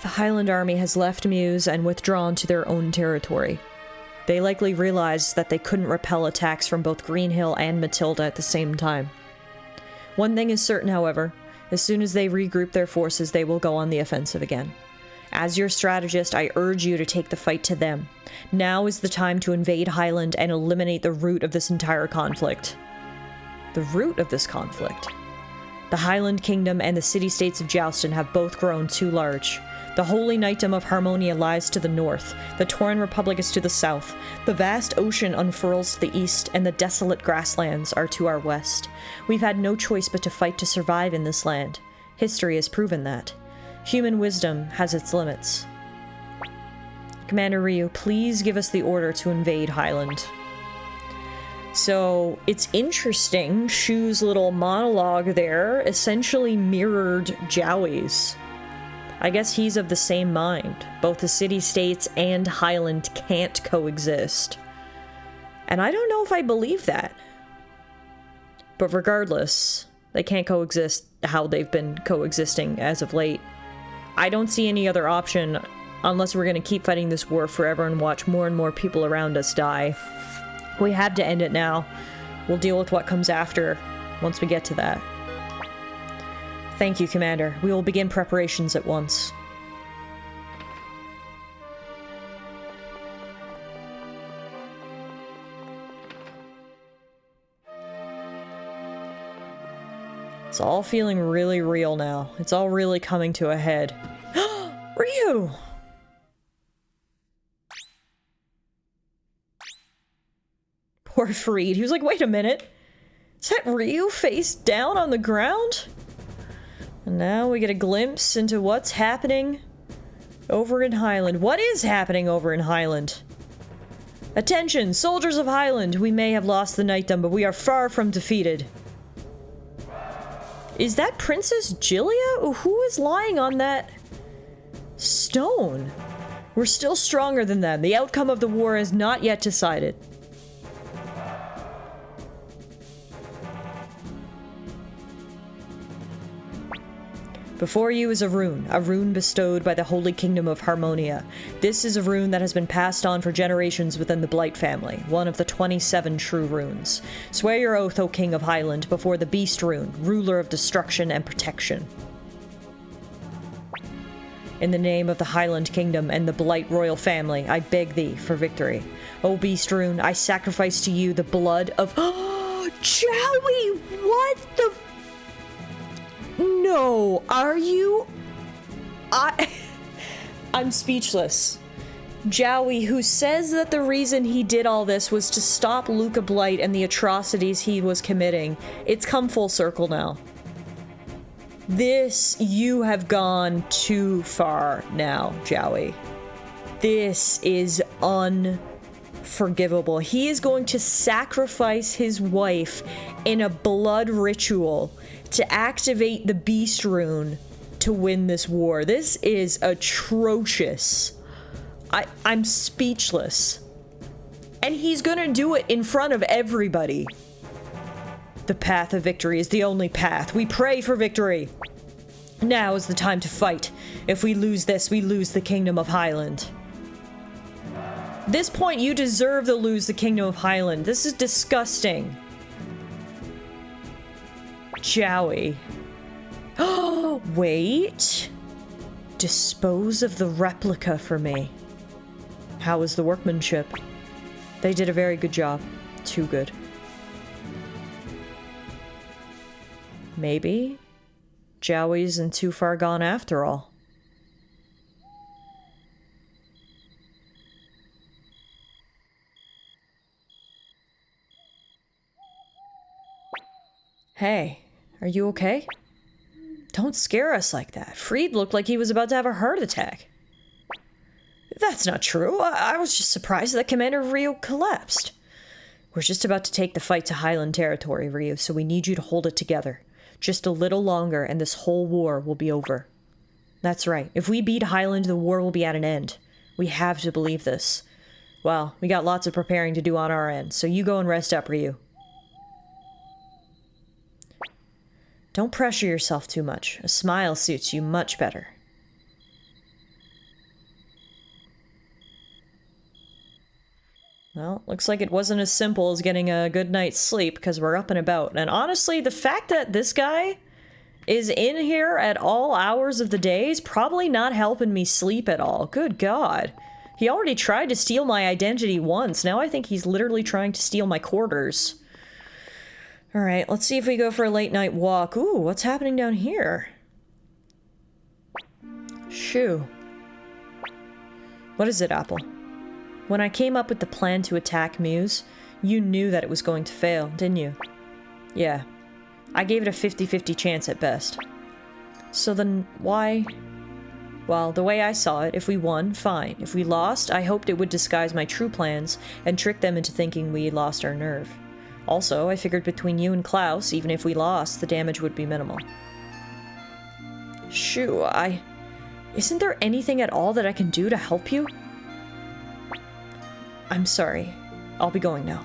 the Highland army has left Muse and withdrawn to their own territory. They likely realized that they couldn't repel attacks from both Greenhill and Matilda at the same time. One thing is certain, however, as soon as they regroup their forces, they will go on the offensive again. As your strategist, I urge you to take the fight to them. Now is the time to invade Highland and eliminate the root of this entire conflict. The root of this conflict? The Highland Kingdom and the city-states of Joustin have both grown too large. The Holy Knightdom of Harmonia lies to the north, the Tauren Republic is to the south, the vast ocean unfurls to the east, and the desolate grasslands are to our west. We've had no choice but to fight to survive in this land. History has proven that. Human wisdom has its limits. Commander Ryu, please give us the order to invade Highland. So, it's interesting, Shu's little monologue there essentially mirrored Jowie's. I guess he's of the same mind. Both the city-states and Highland can't coexist. And I don't know if I believe that. But regardless, they can't coexist how they've been coexisting as of late. I don't see any other option unless we're gonna keep fighting this war forever and watch more and more people around us die. We have to end it now. We'll deal with what comes after, once we get to that. Thank you, Commander. We will begin preparations at once. It's all feeling really real now. It's all really coming to a head. Ryu! Poor Freed. He was like, wait a minute. Is that Ryu face down on the ground? And now we get a glimpse into what's happening over in Highland. What is happening over in Highland? Attention, soldiers of Highland. We may have lost the knightdom, but we are far from defeated. Is that Princess Gilia? Who is lying on that stone? We're still stronger than them. The outcome of the war is not yet decided. Before you is a rune bestowed by the Holy Kingdom of Harmonia. This is a rune that has been passed on for generations within the Blight family, one of the 27 true runes. Swear your oath, O King of Highland, before the Beast Rune, ruler of destruction and protection. In the name of the Highland Kingdom and the Blight royal family, I beg thee for victory. O Beast Rune, I sacrifice to you the blood of— Jowie! What the— No, are you? I'm speechless. Jowie, who says that the reason he did all this was to stop Luca Blight and the atrocities he was committing. It's come full circle now. You have gone too far now, Jowie. This is unforgivable. He is going to sacrifice his wife in a blood ritual to activate the Beast Rune to win this war. This is atrocious. I'm speechless. And he's gonna do it in front of everybody. The path of victory is the only path. We pray for victory. Now is the time to fight. If we lose this, we lose the Kingdom of Highland. This point, you deserve to lose the Kingdom of Highland. This is disgusting. Jowie. Oh, wait. Dispose of the replica for me. How was the workmanship? They did a very good job. Too good. Maybe Jowie isn't too far gone after all. Hey, are you okay? Don't scare us like that. Fried looked like he was about to have a heart attack. That's not true. I was just surprised that Commander Ryu collapsed. We're just about to take the fight to Highland territory, Ryu, so we need you to hold it together. Just a little longer and this whole war will be over. That's right. If we beat Highland, the war will be at an end. We have to believe this. Well, we got lots of preparing to do on our end, so you go and rest up, Ryu. Don't pressure yourself too much. A smile suits you much better. Well, looks like it wasn't as simple as getting a good night's sleep, because we're up and about. And honestly, the fact that this guy is in here at all hours of the day is probably not helping me sleep at all. Good God. He already tried to steal my identity once. Now I think he's literally trying to steal my quarters. Alright, let's see if we go for a late night walk. Ooh, what's happening down here? Shoo. What is it, Apple? When I came up with the plan to attack Muse, you knew that it was going to fail, didn't you? Yeah. I gave it a 50-50 chance at best. So then, why? Well, the way I saw it, if we won, fine. If we lost, I hoped it would disguise my true plans and trick them into thinking we lost our nerve. Also, I figured between you and Klaus, even if we lost, the damage would be minimal. Shoo, Isn't there anything at all that I can do to help you? I'm sorry. I'll be going now.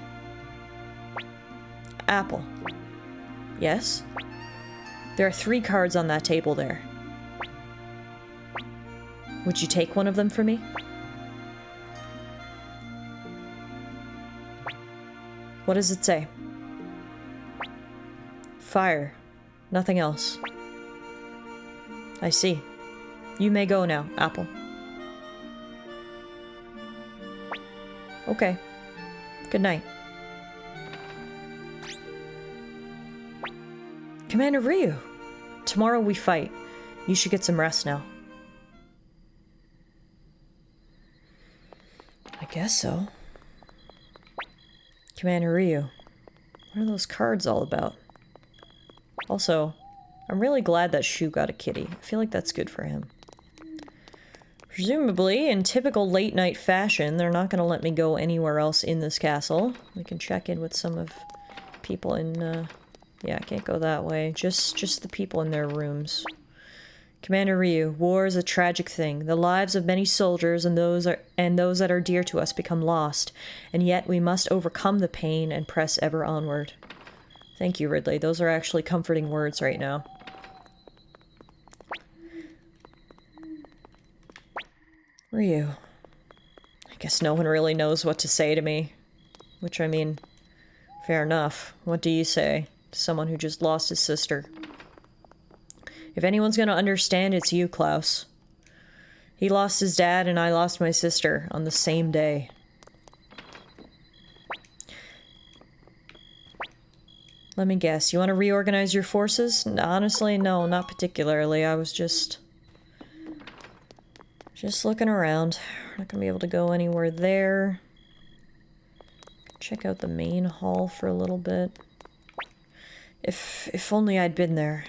Apple. Yes? There are 3 cards on that table there. Would you take one of them for me? What does it say? Fire. Nothing else. I see. You may go now, Apple. Okay. Good night. Commander Ryu! Tomorrow we fight. You should get some rest now. I guess so. Commander Ryu. What are those cards all about? Also, I'm really glad that Shu got a kitty. I feel like that's good for him. Presumably, in typical late-night fashion, they're not going to let me go anywhere else in this castle. We can check in with some of people in, yeah, I can't go that way. Just the people in their rooms. Commander Ryu, war is a tragic thing. The lives of many soldiers and those that are dear to us become lost, and yet we must overcome the pain and press ever onward. Thank you, Ridley. Those are actually comforting words right now. Ryu. I guess no one really knows what to say to me. Which, I mean, fair enough. What do you say to someone who just lost his sister? If anyone's gonna understand, it's you, Klaus. He lost his dad and I lost my sister on the same day. Let me guess, you want to reorganize your forces? Honestly, no, not particularly. I was just looking around. We're not gonna be able to go anywhere there. Check out the main hall for a little bit. If only I'd been there.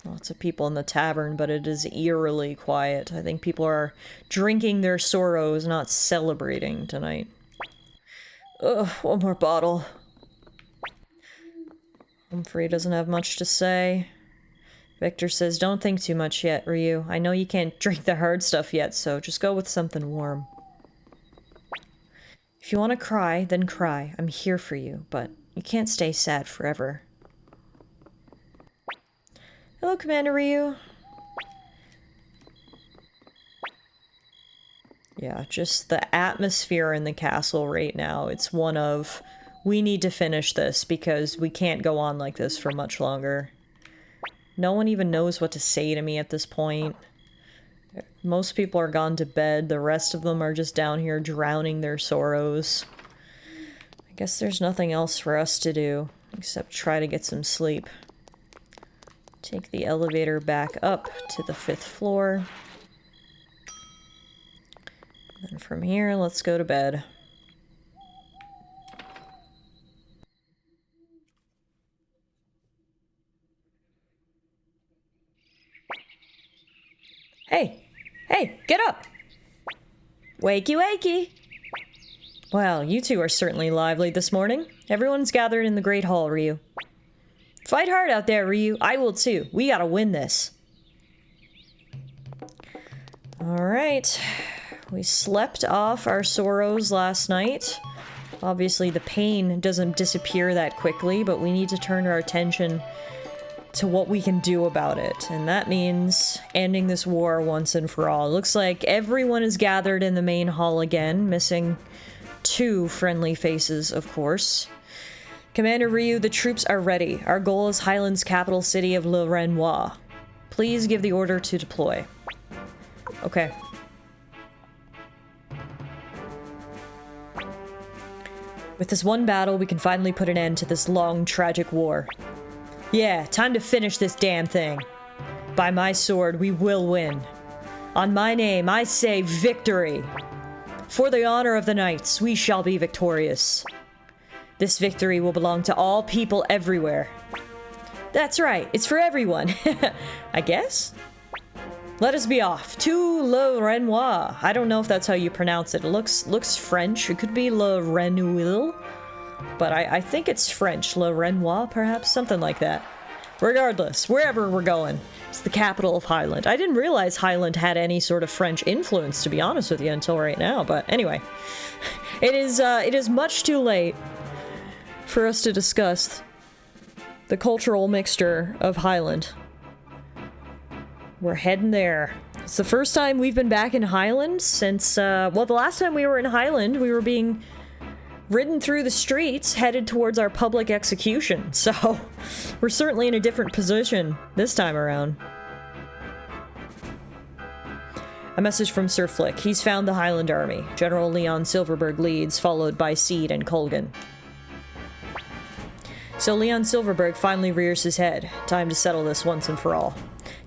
Lots of people in the tavern, but it is eerily quiet. I think people are drinking their sorrows, not celebrating tonight. Ugh, one more bottle. Humphrey doesn't have much to say. Victor says, don't think too much yet, Ryu. I know you can't drink the hard stuff yet, so just go with something warm. If you want to cry, then cry. I'm here for you, but you can't stay sad forever. Hello, Commander Ryu. Yeah, just the atmosphere in the castle right now. It's one of, we need to finish this because we can't go on like this for much longer. No one even knows what to say to me at this point. Most people are gone to bed. The rest of them are just down here drowning their sorrows. I guess there's nothing else for us to do except try to get some sleep. Take the elevator back up to the 5th floor. And from here, let's go to bed. Hey! Hey, get up! Wakey wakey! Well, you two are certainly lively this morning. Everyone's gathered in the Great Hall, Ryu. Fight hard out there, Ryu. I will too. We gotta win this. Alright. We slept off our sorrows last night. Obviously, the pain doesn't disappear that quickly, but we need to turn our attention to what we can do about it. And that means ending this war once and for all. It looks like everyone is gathered in the main hall again, missing 2 friendly faces, of course. Commander Ryu, the troops are ready. Our goal is Highland's capital city of Le Renoir. Please give the order to deploy. Okay. With this one battle, we can finally put an end to this long, tragic war. Yeah, time to finish this damn thing. By my sword, we will win. On my name, I say victory. For the honor of the knights, we shall be victorious. This victory will belong to all people everywhere. That's right, it's for everyone. I guess? Let us be off. To Le Renoir. I don't know if that's how you pronounce it. It looks French. It could be Le Renouil. But I think it's French. Le Renoir, perhaps? Something like that. Regardless, wherever we're going, it's the capital of Highland. I didn't realize Highland had any sort of French influence, to be honest with you, until right now. But anyway, it is much too late for us to discuss the cultural mixture of Highland. We're heading there. It's the first time we've been back in Highland since, well, the last time we were in Highland, we were being ridden through the streets, headed towards our public execution. So, we're certainly in a different position this time around. A message from Sir Flick. He's found the Highland army. General Leon Silverberg leads, followed by Seed and Colgan. So Leon Silverberg finally rears his head. Time to settle this once and for all.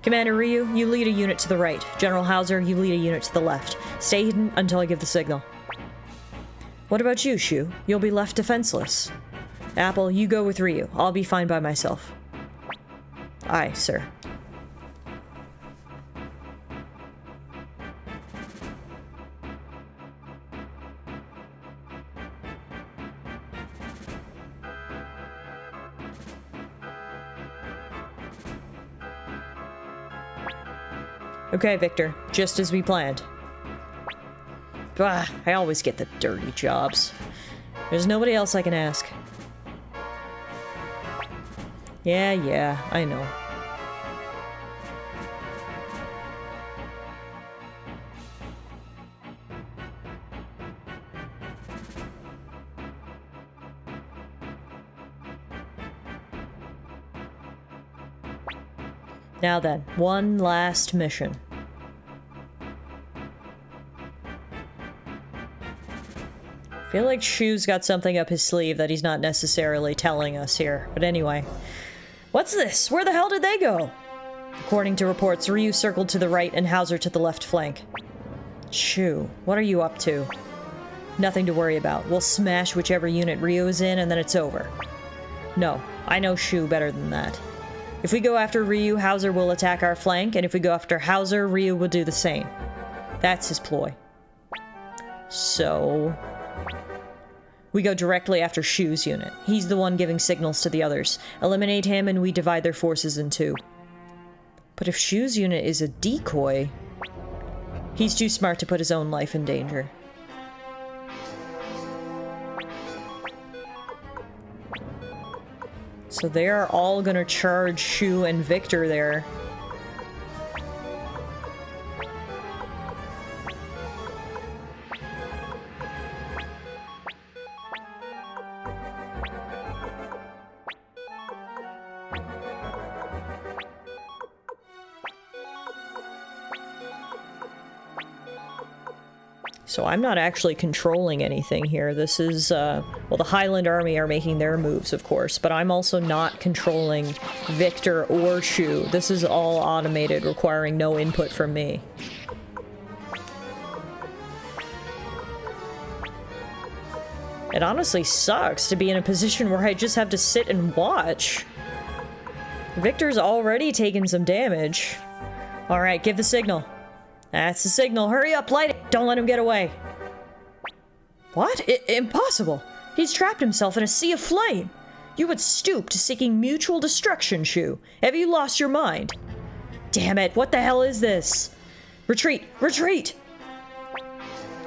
Commander Ryu, you lead a unit to the right. General Hauser, you lead a unit to the left. Stay hidden until I give the signal. What about you, Shu? You'll be left defenseless. Apple, you go with Ryu. I'll be fine by myself. Aye, sir. Okay, Victor. Just as we planned. Bah, I always get the dirty jobs. There's nobody else I can ask. Yeah, I know. Now then, one last mission. I feel like Shu's got something up his sleeve that he's not necessarily telling us here. But anyway. What's this? Where the hell did they go? According to reports, Ryu circled to the right and Hauser to the left flank. Shu, what are you up to? Nothing to worry about. We'll smash whichever unit Ryu is in and then it's over. No, I know Shu better than that. If we go after Ryu, Hauser will attack our flank, and if we go after Hauser, Ryu will do the same. That's his ploy. So... we go directly after Shu's unit. He's the one giving signals to the others. Eliminate him and we divide their forces in two. But if Shu's unit is a decoy... he's too smart to put his own life in danger. So they are all gonna charge Shu and Victor there. So I'm not actually controlling anything here. This is, well, the Highland army are making their moves, of course, but I'm also not controlling Victor or Shu. This is all automated, requiring no input from me. It honestly sucks to be in a position where I just have to sit and watch. Victor's already taken some damage. Alright, give the signal. That's the signal. Hurry up, light it! Don't let him get away. What? Impossible! He's trapped himself in a sea of flame! You would stoop to seeking mutual destruction, Shu. Have you lost your mind? Damn it, what the hell is this? Retreat! Retreat!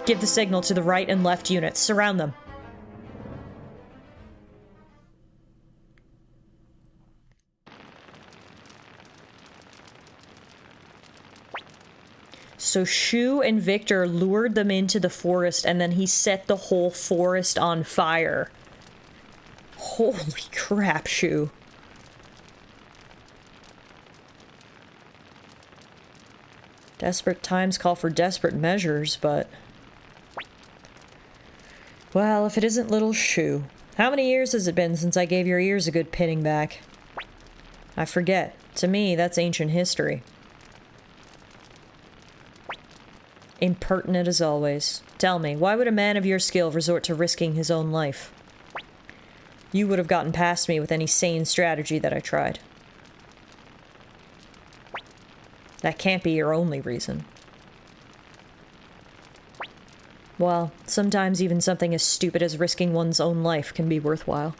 Give the signal to the right and left units. Surround them. So Shu and Victor lured them into the forest, and then he set the whole forest on fire. Holy crap, Shu. Desperate times call for desperate measures, but... well, if it isn't little Shu. How many years has it been since I gave your ears a good pinning back? I forget. To me, that's ancient history. Impertinent as always. Tell me, why would a man of your skill resort to risking his own life? You would have gotten past me with any sane strategy that I tried. That can't be your only reason. Well, sometimes even something as stupid as risking one's own life can be worthwhile.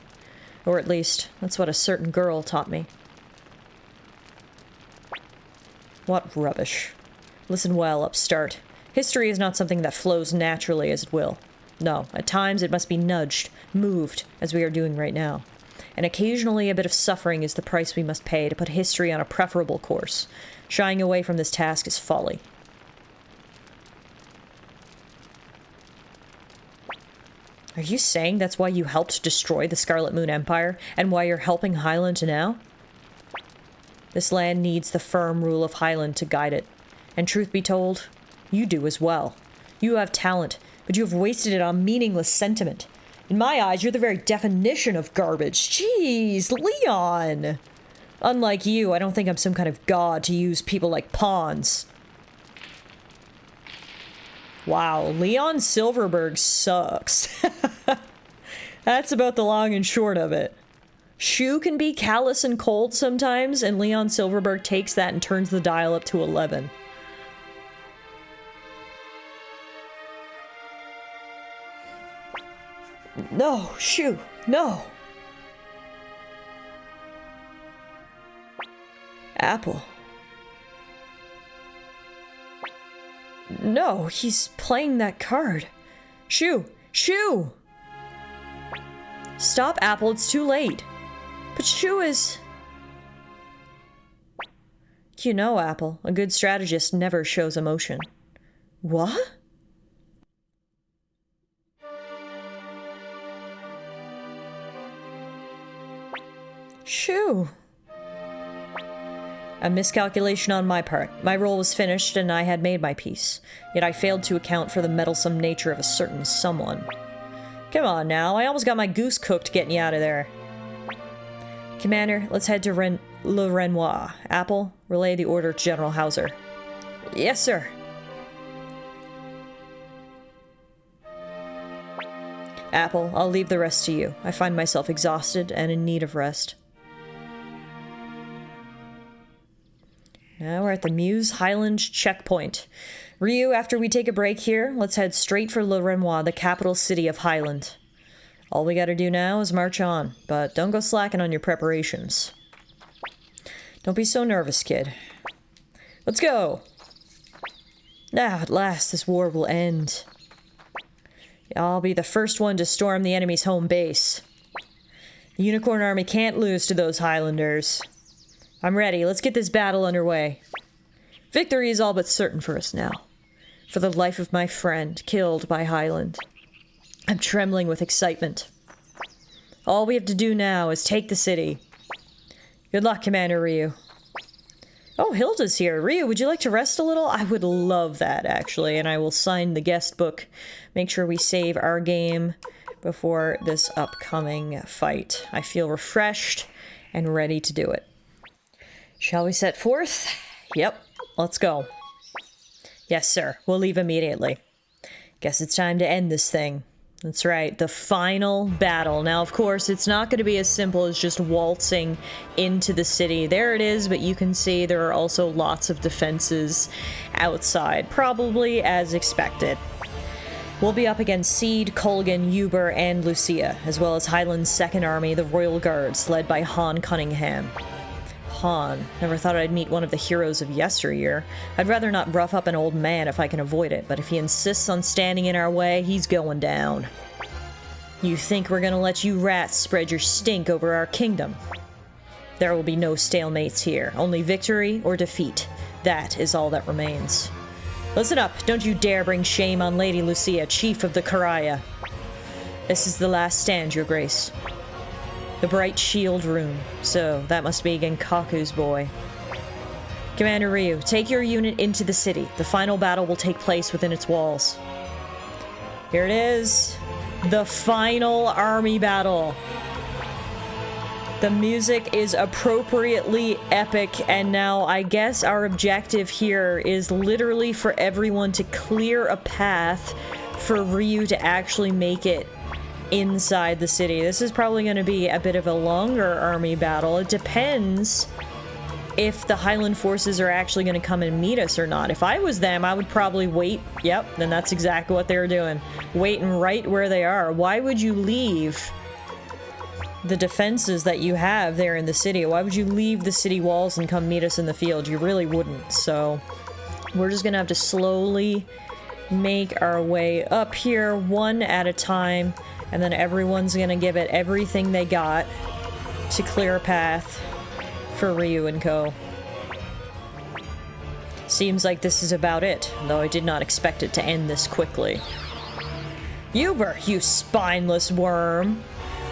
Or at least, that's what a certain girl taught me. What rubbish. Listen well, upstart. History is not something that flows naturally as it will. No, at times it must be nudged, moved, as we are doing right now. And occasionally a bit of suffering is the price we must pay to put history on a preferable course. Shying away from this task is folly. Are you saying that's why you helped destroy the Scarlet Moon Empire, and why you're helping Highland now? This land needs the firm rule of Highland to guide it. And truth be told, you do as well. You have talent, but you have wasted it on meaningless sentiment. In my eyes, you're the very definition of garbage. Jeez, Leon! Unlike you, I don't think I'm some kind of god to use people like pawns. Wow, Leon Silverberg sucks. That's about the long and short of it. Shu can be callous and cold sometimes, and Leon Silverberg takes that and turns the dial up to 11. No, Shu, no. Apple. No, he's playing that card. Shu! Shu! Stop, Apple, it's too late. But Shu is... You know, Apple, a good strategist never shows emotion. What? Shu. A miscalculation on my part. My role was finished and I had made my peace. Yet I failed to account for the meddlesome nature of a certain someone. Come on now, I almost got my goose cooked getting you out of there. Commander, let's head to Le Renoir. Apple, relay the order to General Hauser. Yes, sir. Apple, I'll leave the rest to you. I find myself exhausted and in need of rest. Now we're at the Muse Highland checkpoint. Ryu, after we take a break here, let's head straight for Le Renoir, the capital city of Highland. All we gotta do now is march on, but don't go slacking on your preparations. Don't be so nervous, kid. Let's go! Now, at last, this war will end. I'll be the first one to storm the enemy's home base. The Unicorn Army can't lose to those Highlanders. I'm ready. Let's get this battle underway. Victory is all but certain for us now. For the life of my friend, killed by Highland. I'm trembling with excitement. All we have to do now is take the city. Good luck, Commander Ryu. Oh, Hilda's here. Ryu, would you like to rest a little? I would love that, actually, and I will sign the guest book. Make sure we save our game before this upcoming fight. I feel refreshed and ready to do it. Shall we set forth? Yep, let's go. Yes, sir. We'll leave immediately. Guess it's time to end this thing. That's right, the final battle. Now, of course, it's not going to be as simple as just waltzing into the city. There it is, but you can see there are also lots of defenses outside, probably as expected. We'll be up against Seed, Colgan, Uber, and Lucia, as well as Highland's Second Army, the Royal Guards, led by Han Cunningham. Han. Never thought I'd meet one of the heroes of yesteryear. I'd rather not rough up an old man if I can avoid it, but if he insists on standing in our way, he's going down. You think we're gonna let you rats spread your stink over our kingdom? There will be no stalemates here, only victory or defeat. That is all that remains. Listen up, don't you dare bring shame on Lady Lucia, Chief of the Karaya. This is the last stand, Your Grace. The bright shield Rune. So, that must be Genkaku's boy. Commander Ryu, take your unit into the city. The final battle will take place within its walls. Here it is. The final army battle. The music is appropriately epic, and now I guess our objective here is literally for everyone to clear a path for Ryu to actually make it inside the city. This is probably going to be a bit of a longer army battle. It depends if the Highland forces are actually going to come and meet us or not. If I was them, I would probably wait. Yep, then that's exactly what they're doing. Waiting right where they are. Why would you leave the defenses that you have there in the city? Why would you leave the city walls and come meet us in the field? You really wouldn't. So we're just going to have to slowly make our way up here one at a time. And then everyone's gonna give it everything they got to clear a path for Ryu and co. Seems like this is about it, though I did not expect it to end this quickly. Uber, you spineless worm!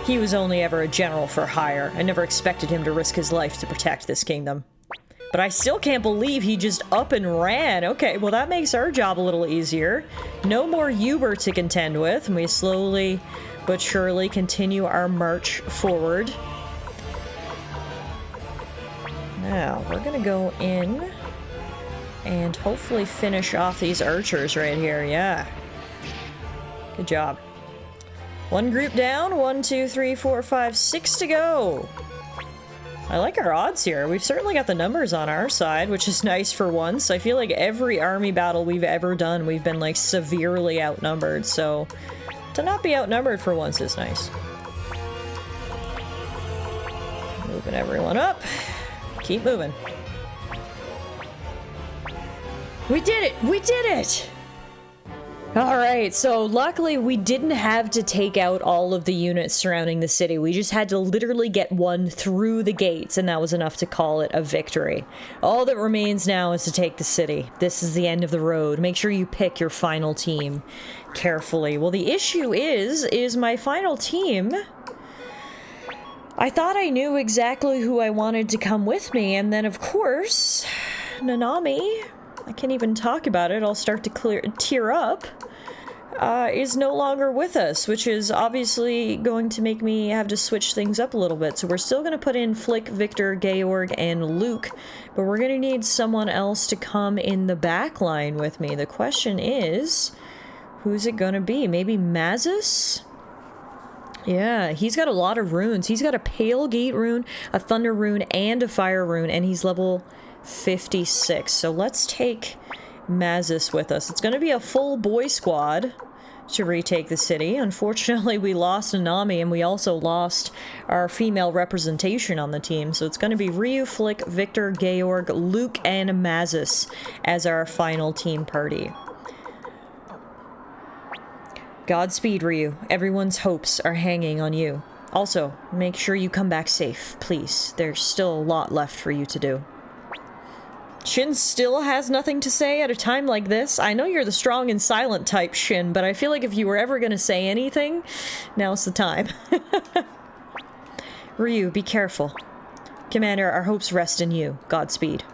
He was only ever a general for hire. I never expected him to risk his life to protect this kingdom. But I still can't believe he just up and ran. Okay, well that makes our job a little easier. No more Uber to contend with, and we slowly but surely continue our march forward. Now, we're gonna go in and hopefully finish off these archers right here. Yeah. Good job. One group down. 1, 2, 3, 4, 5, 6 to go. I like our odds here. We've certainly got the numbers on our side, which is nice for once. I feel like every army battle we've ever done, we've been, like, severely outnumbered, so to not be outnumbered for once is nice. Moving everyone up. Keep moving. We did it! We did it! Alright, so luckily we didn't have to take out all of the units surrounding the city. We just had to literally get one through the gates, and that was enough to call it a victory. All that remains now is to take the city. This is the end of the road. Make sure you pick your final team carefully. Well, the issue is my final team... I thought I knew exactly who I wanted to come with me, and then of course, Nanami... I can't even talk about it, I'll start to tear up, is no longer with us, which is obviously going to make me have to switch things up a little bit. So we're still going to put in Flick, Victor, Georg, and Luke, but we're going to need someone else to come in the back line with me. The question is, who's it going to be? Maybe Mazus? Yeah, he's got a lot of runes. He's got a Pale Gate rune, a Thunder rune, and a Fire rune, and he's level 56. So let's take Mazus with us. It's going to be a full boy squad to retake the city. Unfortunately, we lost Nanami, and we also lost our female representation on the team. So it's going to be Ryu, Flick, Victor, Georg, Luke, and Mazus as our final team party. Godspeed, Ryu. Everyone's hopes are hanging on you. Also, make sure you come back safe, please. There's still a lot left for you to do. Shin still has nothing to say at a time like this. I know you're the strong and silent type, Shin, but I feel like if you were ever going to say anything, now's the time. Ryu, be careful. Commander, our hopes rest in you. Godspeed.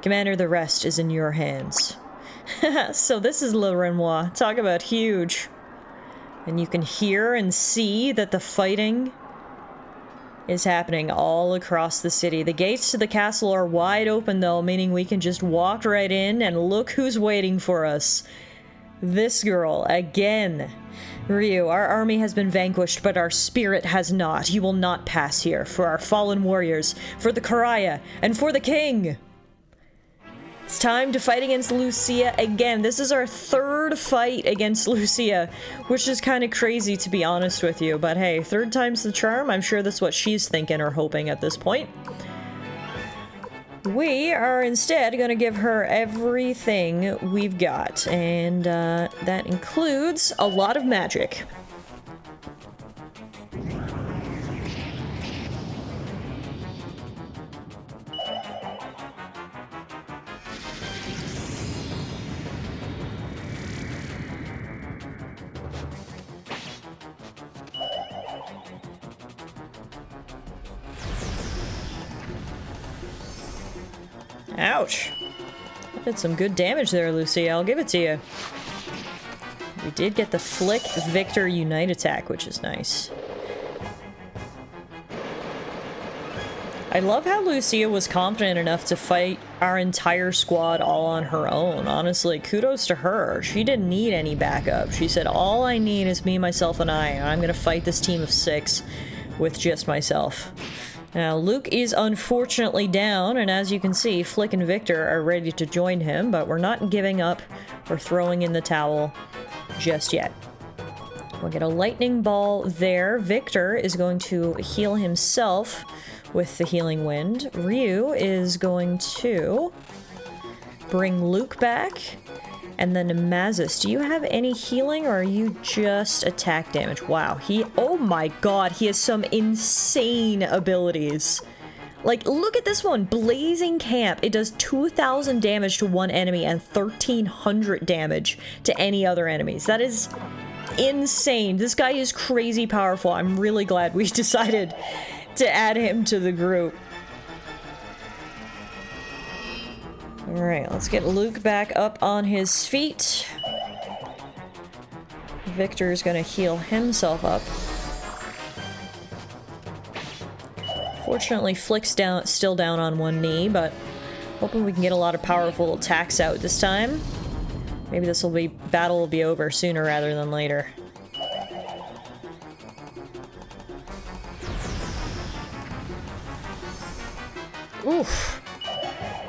Commander, the rest is in your hands. So this is Le Renoir. Talk about huge. And you can hear and see that the fighting is happening all across the city. The gates to the castle are wide open though, meaning we can just walk right in and look who's waiting for us. This girl, again. Ryu, our army has been vanquished, but our spirit has not. You will not pass here. For our fallen warriors, for the Karaya, and for the king! It's time to fight against Lucia again. This is our third fight against Lucia, which is kind of crazy to be honest with you. But hey, third time's the charm. I'm sure that's what she's thinking or hoping at this point. We are instead going to give her everything we've got, and that includes a lot of magic. Ouch. Did some good damage there, Lucia. I'll give it to you. We did get the Flick Victor Unite attack, which is nice. I love how Lucia was confident enough to fight our entire squad all on her own. Honestly, kudos to her. She didn't need any backup. She said, all I need is me, myself, and I, and I'm gonna fight this team of 6 with just myself. Now, Luke is unfortunately down, and as you can see, Flick and Victor are ready to join him, but we're not giving up or throwing in the towel just yet. We'll get a lightning ball there. Victor is going to heal himself with the healing wind. Ryu is going to bring Luke back. And then Mazis, do you have any healing or are you just attack damage? Wow, oh my god, he has some insane abilities. Like, look at this one, Blazing Camp. It does 2,000 damage to one enemy and 1,300 damage to any other enemies. That is insane. This guy is crazy powerful. I'm really glad we decided to add him to the group. Alright, let's get Luke back up on his feet. Victor's gonna heal himself up. Fortunately, Flick's still down on one knee, but hoping we can get a lot of powerful attacks out this time. Maybe battle will be over sooner rather than later. Oof.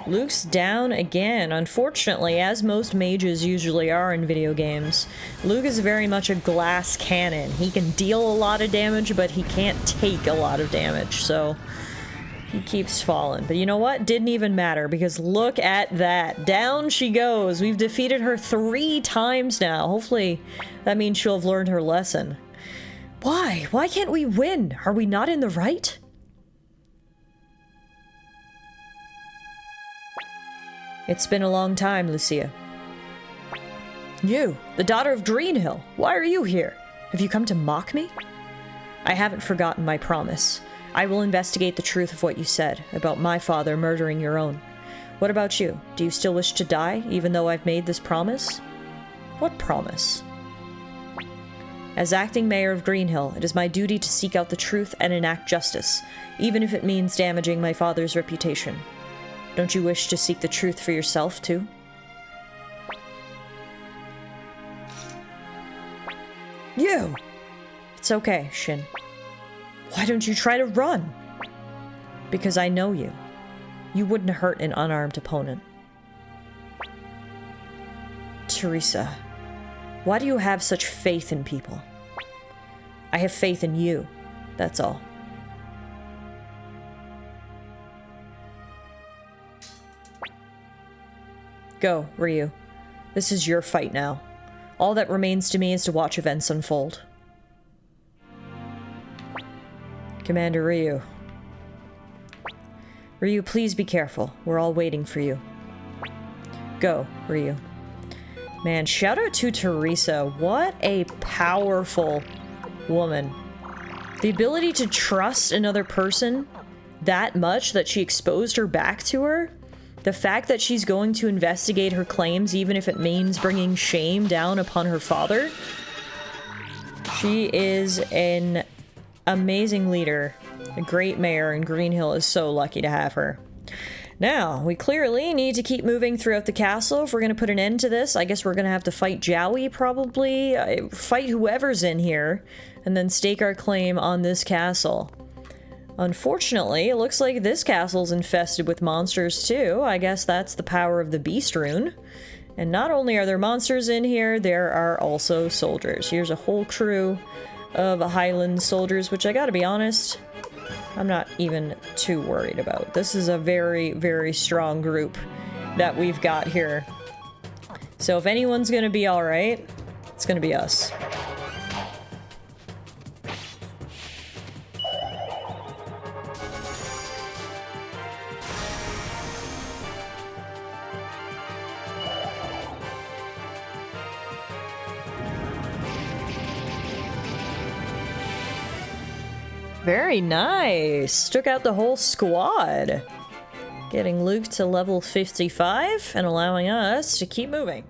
Luke's down again, unfortunately, as most mages usually are in video games. Luke is very much a glass cannon. He can deal a lot of damage, but he can't take a lot of damage, so he keeps falling. But you know what? Didn't even matter, because look at that. Down she goes. We've defeated her 3 times now. Hopefully that means she'll have learned her lesson. Why? Why can't we win? Are we not in the right? It's been a long time, Lucia. You, the daughter of Greenhill, why are you here? Have you come to mock me? I haven't forgotten my promise. I will investigate the truth of what you said about my father murdering your own. What about you? Do you still wish to die, even though I've made this promise? What promise? As acting mayor of Greenhill, it is my duty to seek out the truth and enact justice, even if it means damaging my father's reputation. Don't you wish to seek the truth for yourself, too? You! It's okay, Shin. Why don't you try to run? Because I know you. You wouldn't hurt an unarmed opponent. Teresa, why do you have such faith in people? I have faith in you, that's all. Go, Ryu. This is your fight now. All that remains to me is to watch events unfold. Commander Ryu. Ryu, please be careful. We're all waiting for you. Go, Ryu. Man, shout out to Teresa. What a powerful woman. The ability to trust another person that much that she exposed her back to her. The fact that she's going to investigate her claims, even if it means bringing shame down upon her father. She is an amazing leader. A great mayor, and Greenhill is so lucky to have her. Now, we clearly need to keep moving throughout the castle if we're going to put an end to this. I guess we're going to have to fight Jowie, probably. Fight whoever's in here, and then stake our claim on this castle. Unfortunately, it looks like this castle's infested with monsters too. I guess that's the power of the Beast Rune. And not only are there monsters in here, there are also soldiers. Here's a whole crew of Highland soldiers, which I gotta be honest, I'm not even too worried about. This is a very, very strong group that we've got here. So if anyone's gonna be alright, it's gonna be us. Very nice. Took out the whole squad. Getting Luke to level 55 and allowing us to keep moving.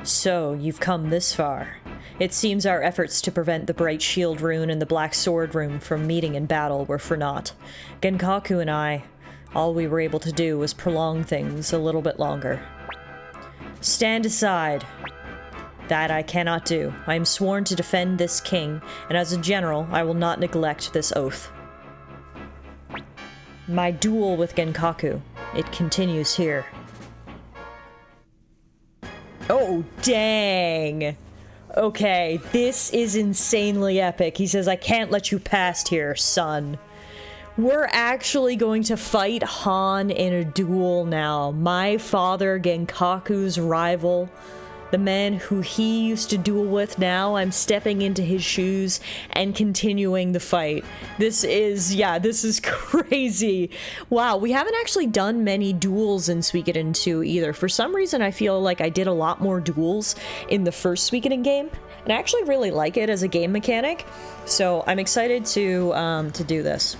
So, you've come this far. It seems our efforts to prevent the Bright Shield Rune and the Black Sword Rune from meeting in battle were for naught. Genkaku and I, all we were able to do was prolong things a little bit longer. Stand aside. That I cannot do. I am sworn to defend this king, and as a general, I will not neglect this oath. My duel with Genkaku, it continues here. Oh, dang! Okay, this is insanely epic. He says, I can't let you past here, son. We're actually going to fight Han in a duel now. My father, Genkaku's rival. The man who he used to duel with, now I'm stepping into his shoes and continuing the fight. This is crazy. Wow, we haven't actually done many duels in Suikoden 2 either. For some reason, I feel like I did a lot more duels in the first Suikoden game, and I actually really like it as a game mechanic. So I'm excited to do this.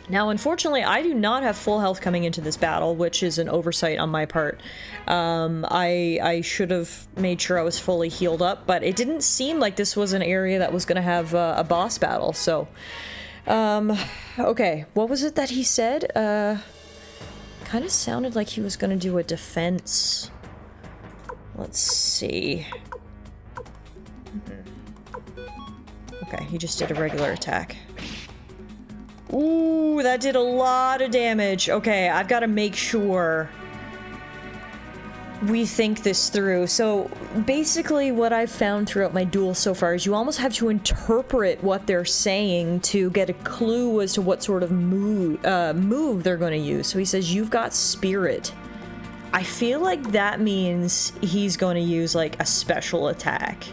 Now, unfortunately, I do not have full health coming into this battle, which is an oversight on my part. I should have made sure I was fully healed up, but it didn't seem like this was an area that was going to have a boss battle, so... okay, what was it that he said? Kind of sounded like he was going to do a defense. Let's see. Okay, he just did a regular attack. Ooh, that did a lot of damage. Okay, I've got to make sure we think this through. So basically what I've found throughout my duel so far is you almost have to interpret what they're saying to get a clue as to what sort of move they're going to use. So he says, you've got spirit. I feel like that means he's going to use like a special attack.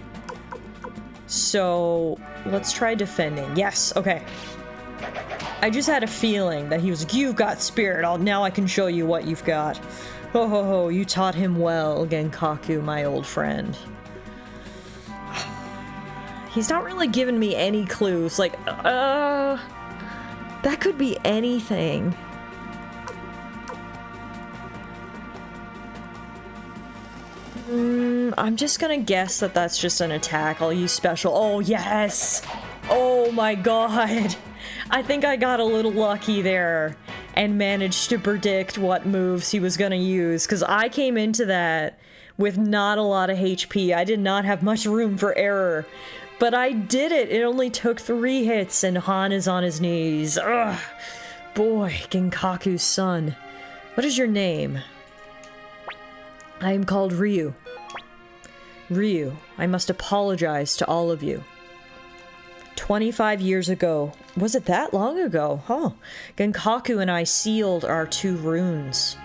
So let's try defending. Yes, okay. I just had a feeling that he was like, you've got spirit, now I can show you what you've got. Ho ho ho, you taught him well, Genkaku, my old friend. He's not really giving me any clues, like, that could be anything. I'm just gonna guess that that's just an attack. I'll use special. Oh, yes! Oh my god! I think I got a little lucky there and managed to predict what moves he was gonna use, because I came into that with not a lot of HP. I did not have much room for error, but I did it. It only took 3 hits and Han is on his knees. Ugh. Boy, Genkaku's son. What is your name? I am called Ryu. Ryu, I must apologize to all of you. 25 years ago. Was it that long ago? Huh. Genkaku and I sealed our 2 runes.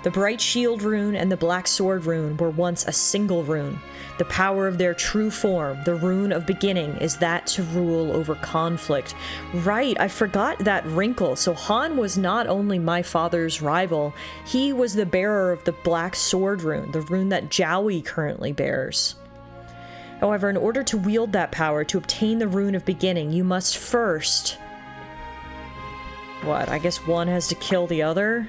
The Bright Shield Rune and the Black Sword Rune were once a single rune. The power of their true form, the Rune of Beginning, is that to rule over conflict. Right, I forgot that wrinkle. So Han was not only my father's rival, he was the bearer of the Black Sword Rune, the rune that Jowie currently bears. However, in order to wield that power, to obtain the Rune of Beginning, you must first... What? I guess one has to kill the other?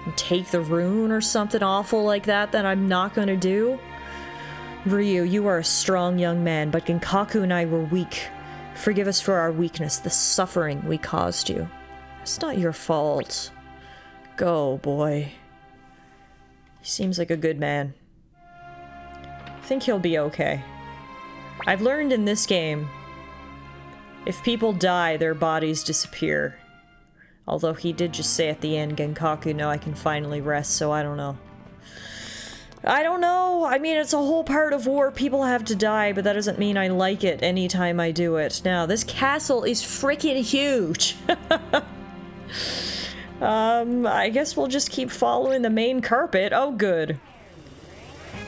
and take the rune or something awful like that I'm not gonna do? Ryu, you are a strong young man, but Genkaku and I were weak. Forgive us for our weakness, the suffering we caused you. It's not your fault. Go, boy. He seems like a good man. I think he'll be okay. I've learned in this game, if people die, their bodies disappear. Although he did just say at the end, Genkaku, no, I can finally rest, so I don't know. I don't know! I mean, it's a whole part of war, people have to die, but that doesn't mean I like it anytime I do it. Now, this castle is freaking huge! I guess we'll just keep following the main carpet. Oh, good.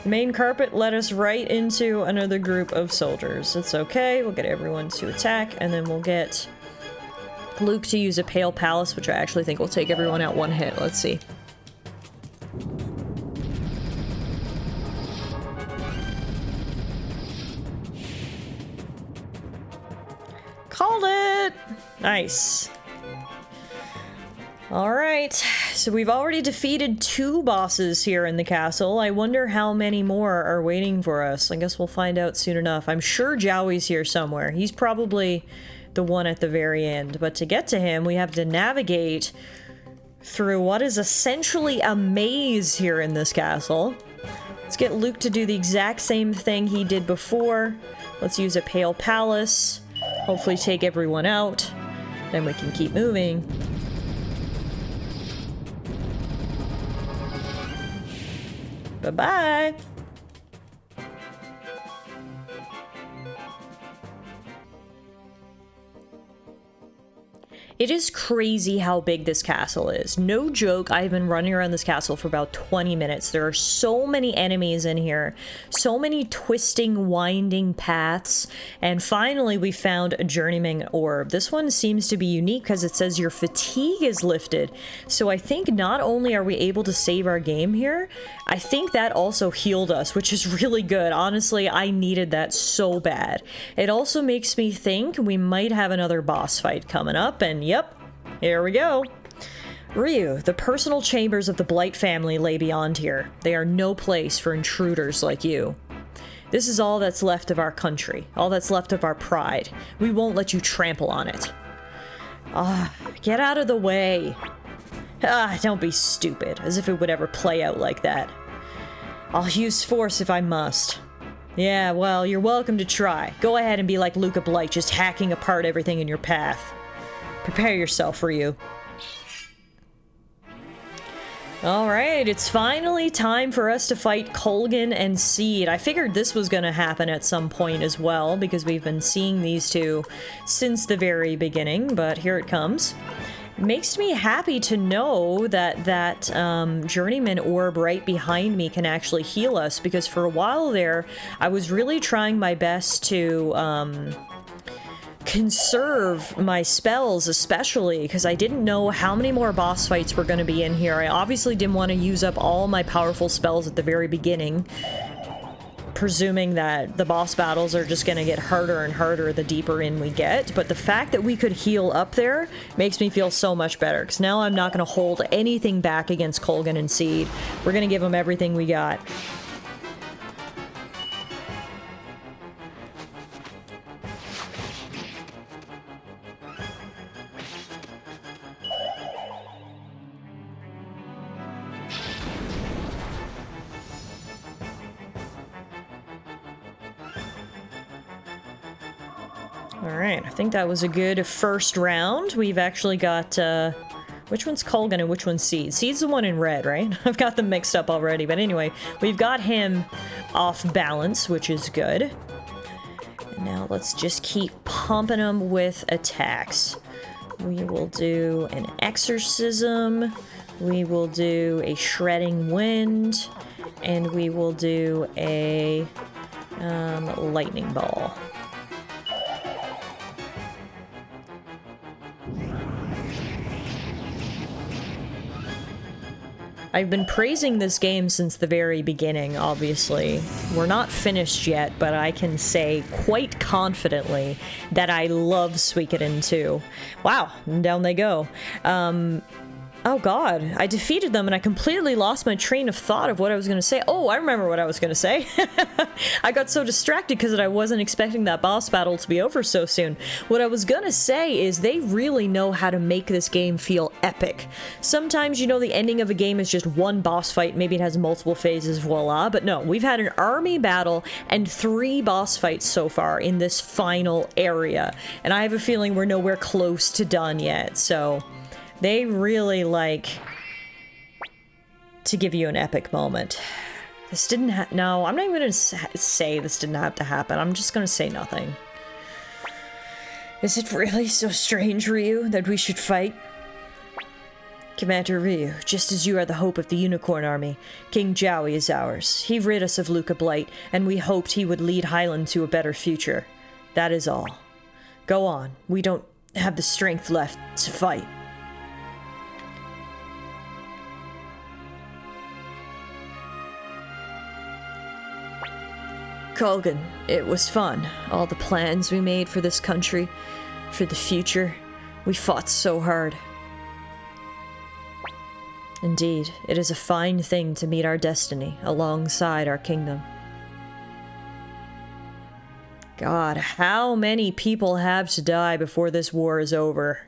The main carpet led us right into another group of soldiers. It's okay, we'll get everyone to attack, and then we'll get Luke to use a Pale Palace, which I actually think will take everyone out one hit. Let's see. Called it! Nice. Alright, so we've already defeated 2 bosses here in the castle. I wonder how many more are waiting for us. I guess we'll find out soon enough. I'm sure Joey's here somewhere. He's probably the one at the very end. But to get to him, we have to navigate through what is essentially a maze here in this castle. Let's get Luke to do the exact same thing he did before. Let's use a Pale Palace. Hopefully take everyone out. Then we can keep moving. Bye-bye! It is crazy how big this castle is. No joke, I've been running around this castle for about 20 minutes. There are so many enemies in here, so many twisting, winding paths, and finally we found a journeyman orb. This one seems to be unique because it says your fatigue is lifted. So I think not only are we able to save our game here, I think that also healed us, which is really good. Honestly, I needed that so bad. It also makes me think we might have another boss fight coming up, and yep, here we go. Ryu, the personal chambers of the Blight family lay beyond here. They are no place for intruders like you. This is all that's left of our country, all that's left of our pride. We won't let you trample on it. Get out of the way. Don't be stupid, as if it would ever play out like that. I'll use force if I must. Yeah, well, you're welcome to try. Go ahead and be like Luca Blight, just hacking apart everything in your path. Prepare yourself, Ryu. Alright, it's finally time for us to fight Colgan and Seed. I figured this was gonna happen at some point as well, because we've been seeing these two since the very beginning, but here it comes. Makes me happy to know that journeyman orb right behind me can actually heal us, because for a while there, I was really trying my best to, conserve my spells, especially because I didn't know how many more boss fights were going to be in here. I obviously didn't want to use up all my powerful spells at the very beginning, presuming that the boss battles are just going to get harder and harder the deeper in we get. But the fact that we could heal up there makes me feel so much better, because now I'm not going to hold anything back against Colgan and Seed. We're going to give them everything we got. Alright, I think that was a good first round. We've actually got, which one's Colgan and which one's Seed? Seed's the one in red, right? I've got them mixed up already, but anyway, we've got him off balance, which is good. And now let's just keep pumping him with attacks. We will do an exorcism, we will do a shredding wind, and we will do a lightning ball. I've been praising this game since the very beginning, obviously. We're not finished yet, but I can say quite confidently that I love Suikoden 2. Wow, down they go. Oh god, I defeated them and I completely lost my train of thought of what I was going to say. Oh, I remember what I was going to say. I got so distracted because I wasn't expecting that boss battle to be over so soon. What I was going to say is they really know how to make this game feel epic. Sometimes, you know, the ending of a game is just one boss fight, maybe it has multiple phases, voila, but no, we've had an army battle and 3 boss fights so far in this final area, and I have a feeling we're nowhere close to done yet, so... They really like to give you an epic moment. This didn't no, I'm not even gonna say this didn't have to happen. I'm just gonna say nothing. Is it really so strange, Ryu, that we should fight? Commander Ryu, just as you are the hope of the Unicorn Army, King Jowie is ours. He rid us of Luca Blight, and we hoped he would lead Highland to a better future. That is all. Go on. We don't have the strength left to fight. Colgan, it was fun. All the plans we made for this country, for the future. We fought so hard. Indeed, it is a fine thing to meet our destiny alongside our kingdom. God, how many people have to die before this war is over?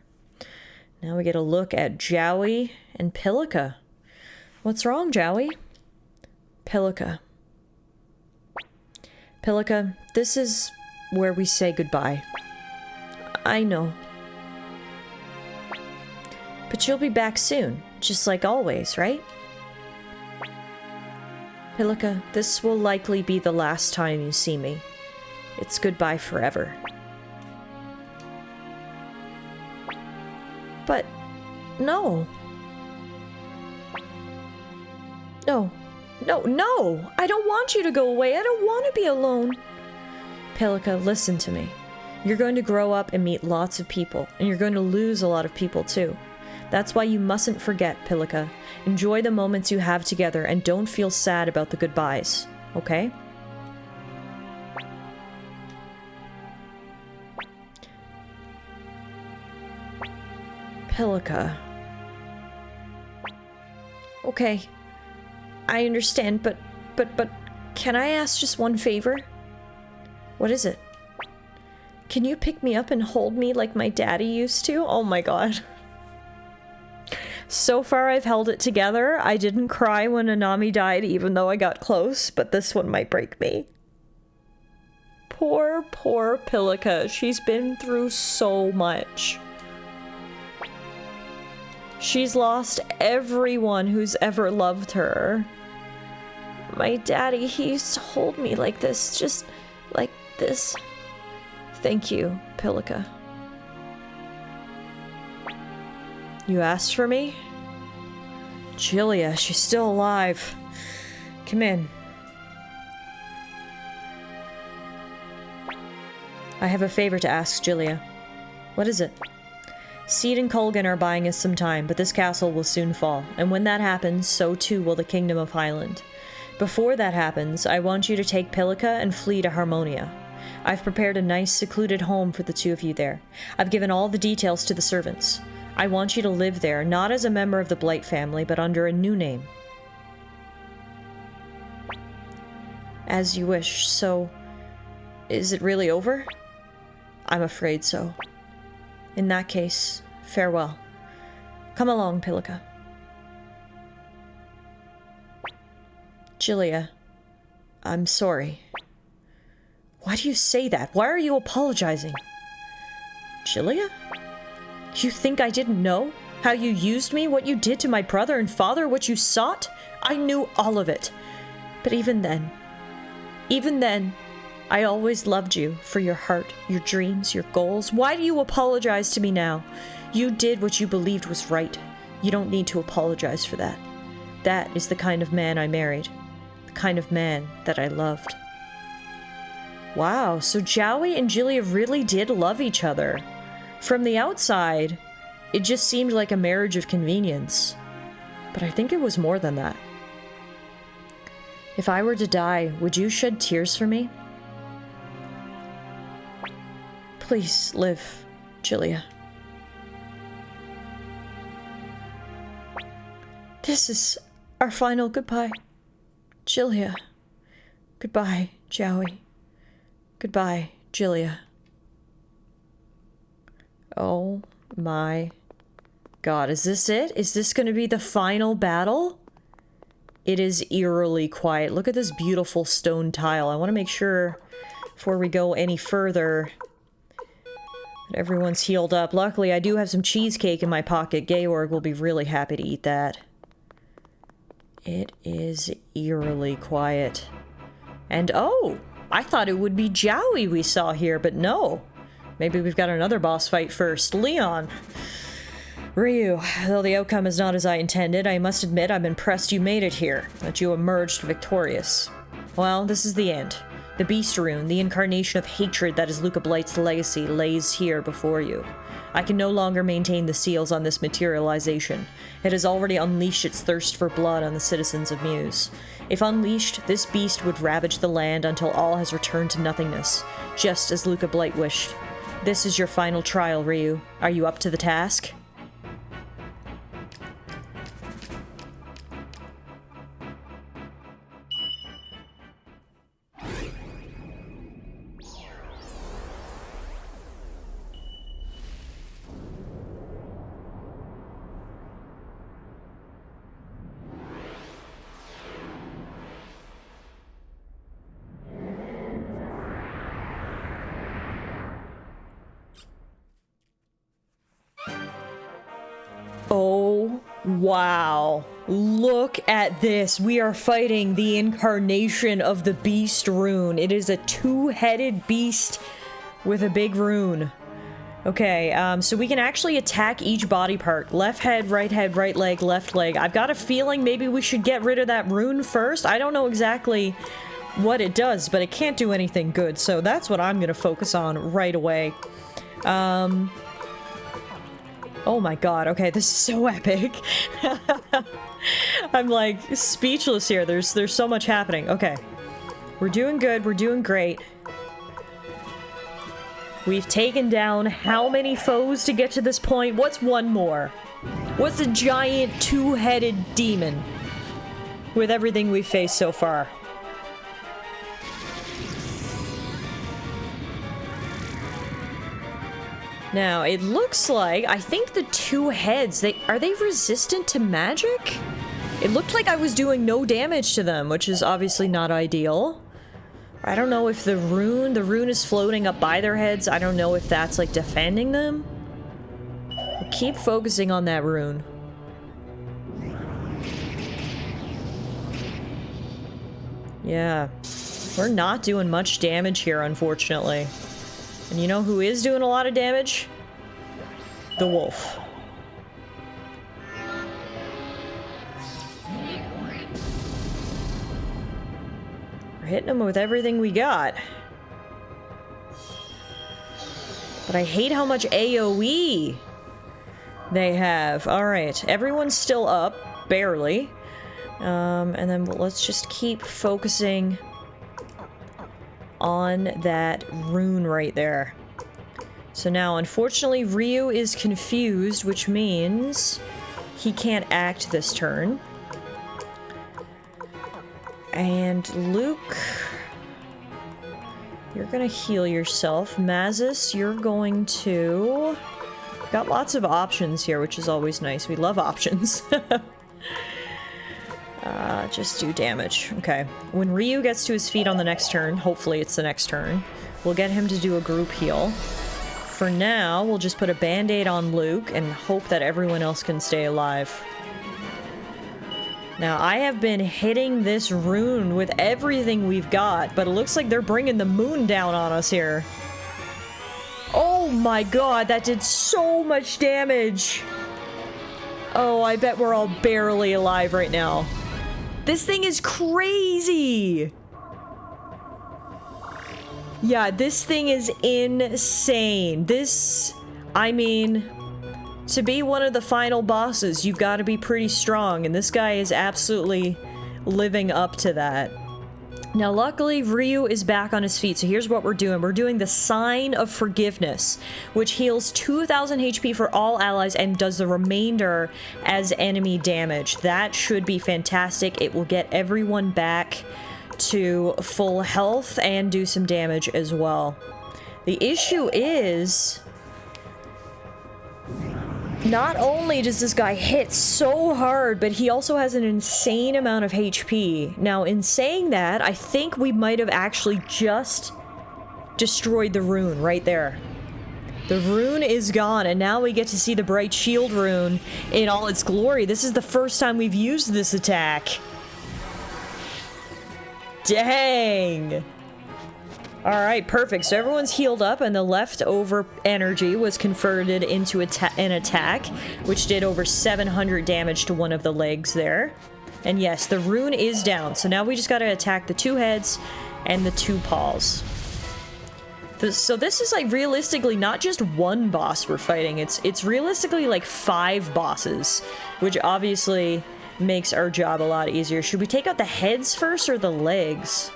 Now we get a look at Jowie and Pilika. What's wrong, Jowie? Pilika. Pilika, this is where we say goodbye. I know. But you'll be back soon, just like always, right? Pilika, this will likely be the last time you see me. It's goodbye forever. But, no. No. No, no! I don't want you to go away. I don't want to be alone. Pilika, listen to me. You're going to grow up and meet lots of people, and you're going to lose a lot of people too. That's why you mustn't forget, Pilika. Enjoy the moments you have together and don't feel sad about the goodbyes, okay? Pilika. Okay. I understand, but can I ask just one favor? What is it? Can you pick me up and hold me like my daddy used to? Oh my god. So far I've held it together. I didn't cry when Anami died, even though I got close, but this one might break me. Poor, poor Pilika. She's been through so much. She's lost everyone who's ever loved her. My daddy, he used to hold me like this, just like this. Thank you, Pilika. You asked for me? Julia, she's still alive. Come in. I have a favor to ask, Julia. What is it? Seed and Colgan are buying us some time, but this castle will soon fall, and when that happens, so too will the Kingdom of Highland. Before that happens, I want you to take Pilika and flee to Harmonia. I've prepared a nice, secluded home for the two of you there. I've given all the details to the servants. I want you to live there, not as a member of the Blight family, but under a new name. As you wish, so... Is it really over? I'm afraid so. In that case, farewell. Come along, Pilika. Julia, I'm sorry. Why do you say that? Why are you apologizing? Julia? You think I didn't know? How you used me, what you did to my brother and father, what you sought? I knew all of it. But even then, I always loved you for your heart, your dreams, your goals. Why do you apologize to me now? You did what you believed was right. You don't need to apologize for that. That is the kind of man I married. The kind of man that I loved. Wow, so Jowie and Julia really did love each other. From the outside, it just seemed like a marriage of convenience. But I think it was more than that. If I were to die, would you shed tears for me? Please live, Julia. This is our final goodbye. Jilia. Goodbye, Jowie. Goodbye, Jilia. Oh my god, is this it? Is this gonna be the final battle? It is eerily quiet. Look at this beautiful stone tile. I want to make sure, before we go any further, that everyone's healed up. Luckily, I do have some cheesecake in my pocket. Georg will be really happy to eat that. It is eerily quiet. And oh! I thought it would be Jowie we saw here, but no. Maybe we've got another boss fight first. Leon! Ryu, though the outcome is not as I intended, I must admit I'm impressed you made it here, that you emerged victorious. Well, this is the end. The Beast Rune, the incarnation of hatred that is Luca Blight's legacy, lays here before you. I can no longer maintain the seals on this materialization. It has already unleashed its thirst for blood on the citizens of Muse. If unleashed, this beast would ravage the land until all has returned to nothingness, just as Luca Blight wished. This is your final trial, Ryu. Are you up to the task? Oh, wow. Look at this. We are fighting the incarnation of the Beast Rune. It is a two-headed beast with a big rune. Okay, so we can actually attack each body part. Left head, right leg, left leg. I've got a feeling maybe we should get rid of that rune first. I don't know exactly what it does, but it can't do anything good, so that's what I'm gonna focus on right away. Oh my god, okay, this is so epic. I'm like speechless here. There's so much happening. Okay. We're doing good, we're doing great. We've taken down how many foes to get to this point? What's one more? What's a giant two-headed demon with everything we've faced so far? Now, it looks like, I think the two heads, are they resistant to magic? It looked like I was doing no damage to them, which is obviously not ideal. I don't know if the rune is floating up by their heads. I don't know if that's like defending them. We'll keep focusing on that rune. Yeah, we're not doing much damage here, unfortunately. And you know who is doing a lot of damage? The wolf. We're hitting him with everything we got. But I hate how much AoE they have. Alright, everyone's still up, barely. And then let's just keep focusing on that rune right there. So now, unfortunately, Ryu is confused, which means he can't act this turn. And Luke, you're gonna heal yourself. Mazis, you're going to... We've got lots of options here, which is always nice. We love options. Just do damage. Okay. When Ryu gets to his feet on the next turn, hopefully it's the next turn, we'll get him to do a group heal. For now, we'll just put a band-aid on Luke and hope that everyone else can stay alive. Now, I have been hitting this rune with everything we've got, but it looks like they're bringing the moon down on us here. Oh my god, that did so much damage! Oh, I bet we're all barely alive right now. This thing is crazy! Yeah, this thing is insane. This, I mean, to be one of the final bosses, you've got to be pretty strong, and this guy is absolutely living up to that. Now, luckily, Ryu is back on his feet, so here's what we're doing. We're doing the Sign of Forgiveness, which heals 2,000 HP for all allies and does the remainder as enemy damage. That should be fantastic. It will get everyone back to full health and do some damage as well. The issue is, not only does this guy hit so hard, but he also has an insane amount of HP. Now, in saying that, I think we might have actually just destroyed the rune right there. The rune is gone, and now we get to see the Bright Shield rune in all its glory. This is the first time we've used this attack. Dang! Alright, perfect. So everyone's healed up, and the leftover energy was converted into an attack, which did over 700 damage to one of the legs there. And yes, the rune is down, so now we just gotta attack the 2 heads and the 2 paws. So this is, like, realistically not just one boss we're fighting, it's realistically like 5 bosses, which obviously makes our job a lot easier. Should we take out the heads first or the legs?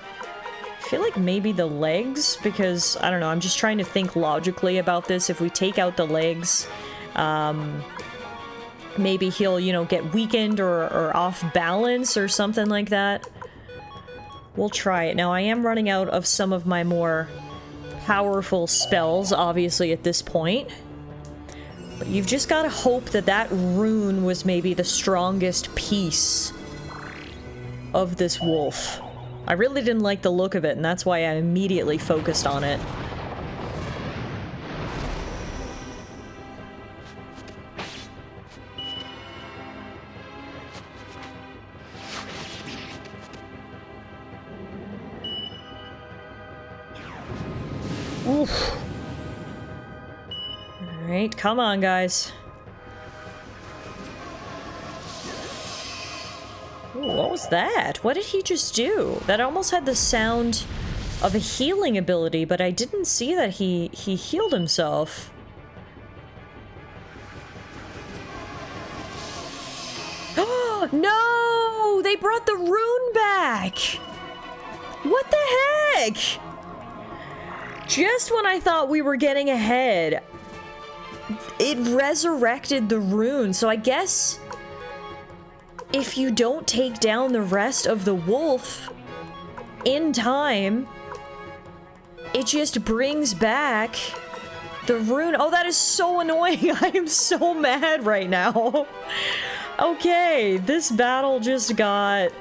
I feel like maybe the legs, because, I don't know, I'm just trying to think logically about this. If we take out the legs, maybe he'll, you know, get weakened or off balance or something like that. We'll try it. Now, I am running out of some of my more powerful spells, obviously, at this point. But you've just got to hope that that rune was maybe the strongest piece of this wolf. I really didn't like the look of it, and that's why I immediately focused on it. Oof. Alright, come on, guys. Ooh, what was that? What did he just do? That almost had the sound of a healing ability, but I didn't see that he healed himself. Oh, no! They brought the rune back! What the heck? Just when I thought we were getting ahead, it resurrected the rune, so I guess if you don't take down the rest of the wolf in time, it just brings back the rune. Oh, that is so annoying. I am so mad right now. Okay, this battle just got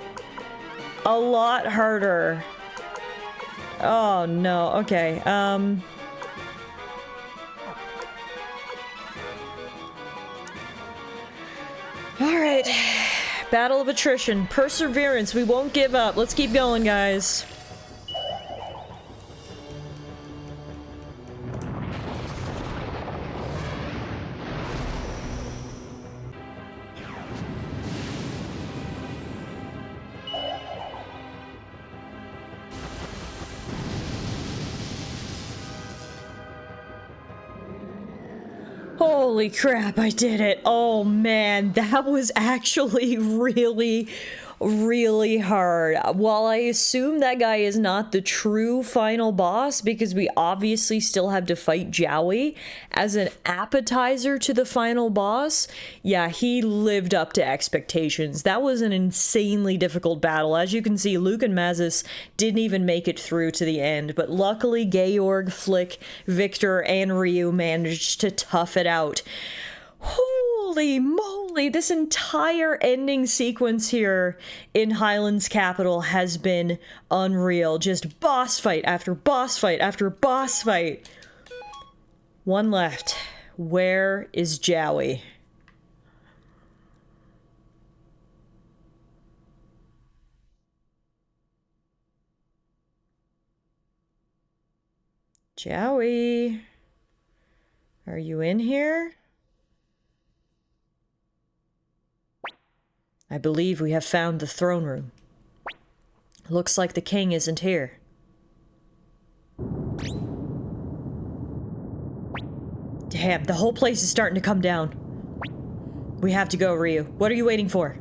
a lot harder. Oh, no. Okay, Alright. Battle of attrition. Perseverance. We won't give up. Let's keep going, guys. Holy crap, I did it. Oh man, that was actually really, really hard. While I assume that guy is not the true final boss, because we obviously still have to fight Jowie as an appetizer to the final boss, yeah, he lived up to expectations. That was an insanely difficult battle. As you can see, Luke and Mazis didn't even make it through to the end, but luckily Georg, Flick, Victor, and Ryu managed to tough it out. Holy moly, this entire ending sequence here in Highland's capital has been unreal. Just boss fight after boss fight after boss fight. One left. Where is Jowie? Jowie? Are you in here? I believe we have found the throne room. Looks like the king isn't here. Damn, the whole place is starting to come down. We have to go, Ryu. What are you waiting for?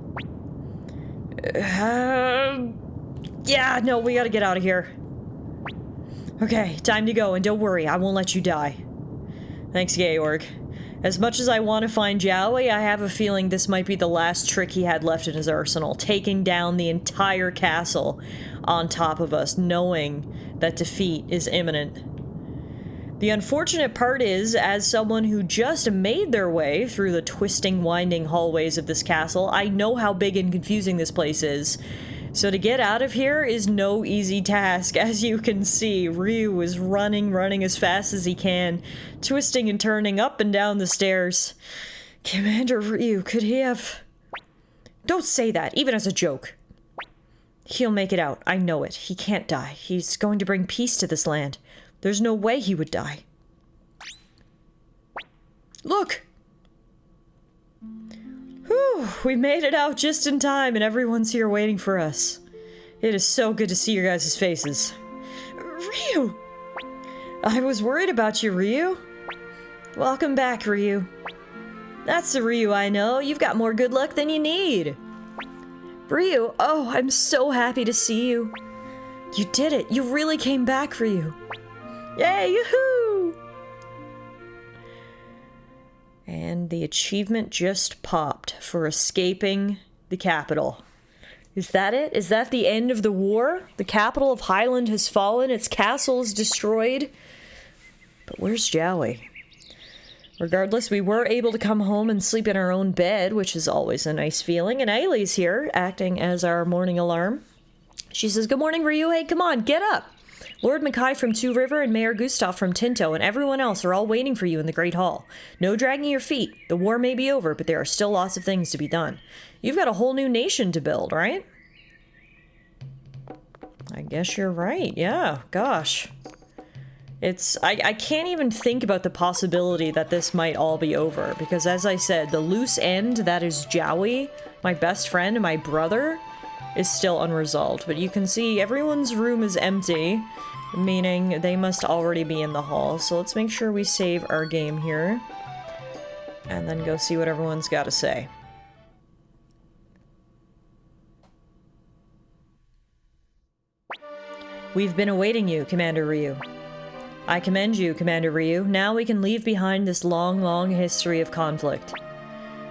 Yeah, no, we gotta get out of here. Okay, time to go, and don't worry, I won't let you die. Thanks, Georg. As much as I want to find Jowie, I have a feeling this might be the last trick he had left in his arsenal, taking down the entire castle on top of us, knowing that defeat is imminent. The unfortunate part is, as someone who just made their way through the twisting, winding hallways of this castle, I know how big and confusing this place is. So to get out of here is no easy task. As you can see, Ryu is running as fast as he can, twisting and turning up and down the stairs. Commander Ryu, could he have... Don't say that, even as a joke. He'll make it out, I know it. He can't die. He's going to bring peace to this land. There's no way he would die. Look! Whew, we made it out just in time and everyone's here waiting for us. It is so good to see your guys' faces. Ryu! I was worried about you, Ryu. Welcome back, Ryu. That's the Ryu I know. You've got more good luck than you need. Ryu, oh, I'm so happy to see you. You did it. You really came back, Ryu. Yay, yoo-hoo! And the achievement just popped for escaping the capital. Is that it? Is that the end of the war? The capital of Highland has fallen, its castle is destroyed. But where's Jowie? Regardless, we were able to come home and sleep in our own bed, which is always a nice feeling. And Ailey's here, acting as our morning alarm. She says, "Good morning, Ryu. Hey, come on, get up. Lord Mackay from Two River and Mayor Gustav from Tinto and everyone else are all waiting for you in the Great Hall. No dragging your feet. The war may be over, but there are still lots of things to be done. You've got a whole new nation to build, right?" I guess you're right. Yeah, gosh. I can't even think about the possibility that this might all be over, because as I said, the loose end that is Jowie, my best friend and my brother, is still unresolved. But you can see everyone's room is empty, meaning they must already be in the hall. So let's make sure we save our game here, and then go see what everyone's got to say. We've been awaiting you, Commander Ryu. I commend you, Commander Ryu. Now we can leave behind this long, long history of conflict.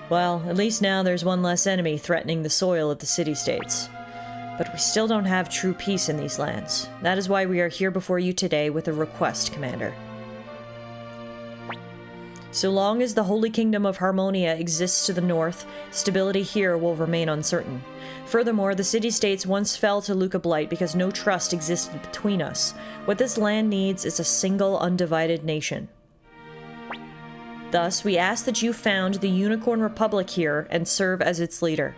Well, at least now there's one less enemy threatening the soil of the city-states. But we still don't have true peace in these lands. That is why we are here before you today with a request, Commander. So long as the Holy Kingdom of Harmonia exists to the north, stability here will remain uncertain. Furthermore, the city-states once fell to Luca Blight because no trust existed between us. What this land needs is a single, undivided nation. Thus, we ask that you found the Unicorn Republic here and serve as its leader.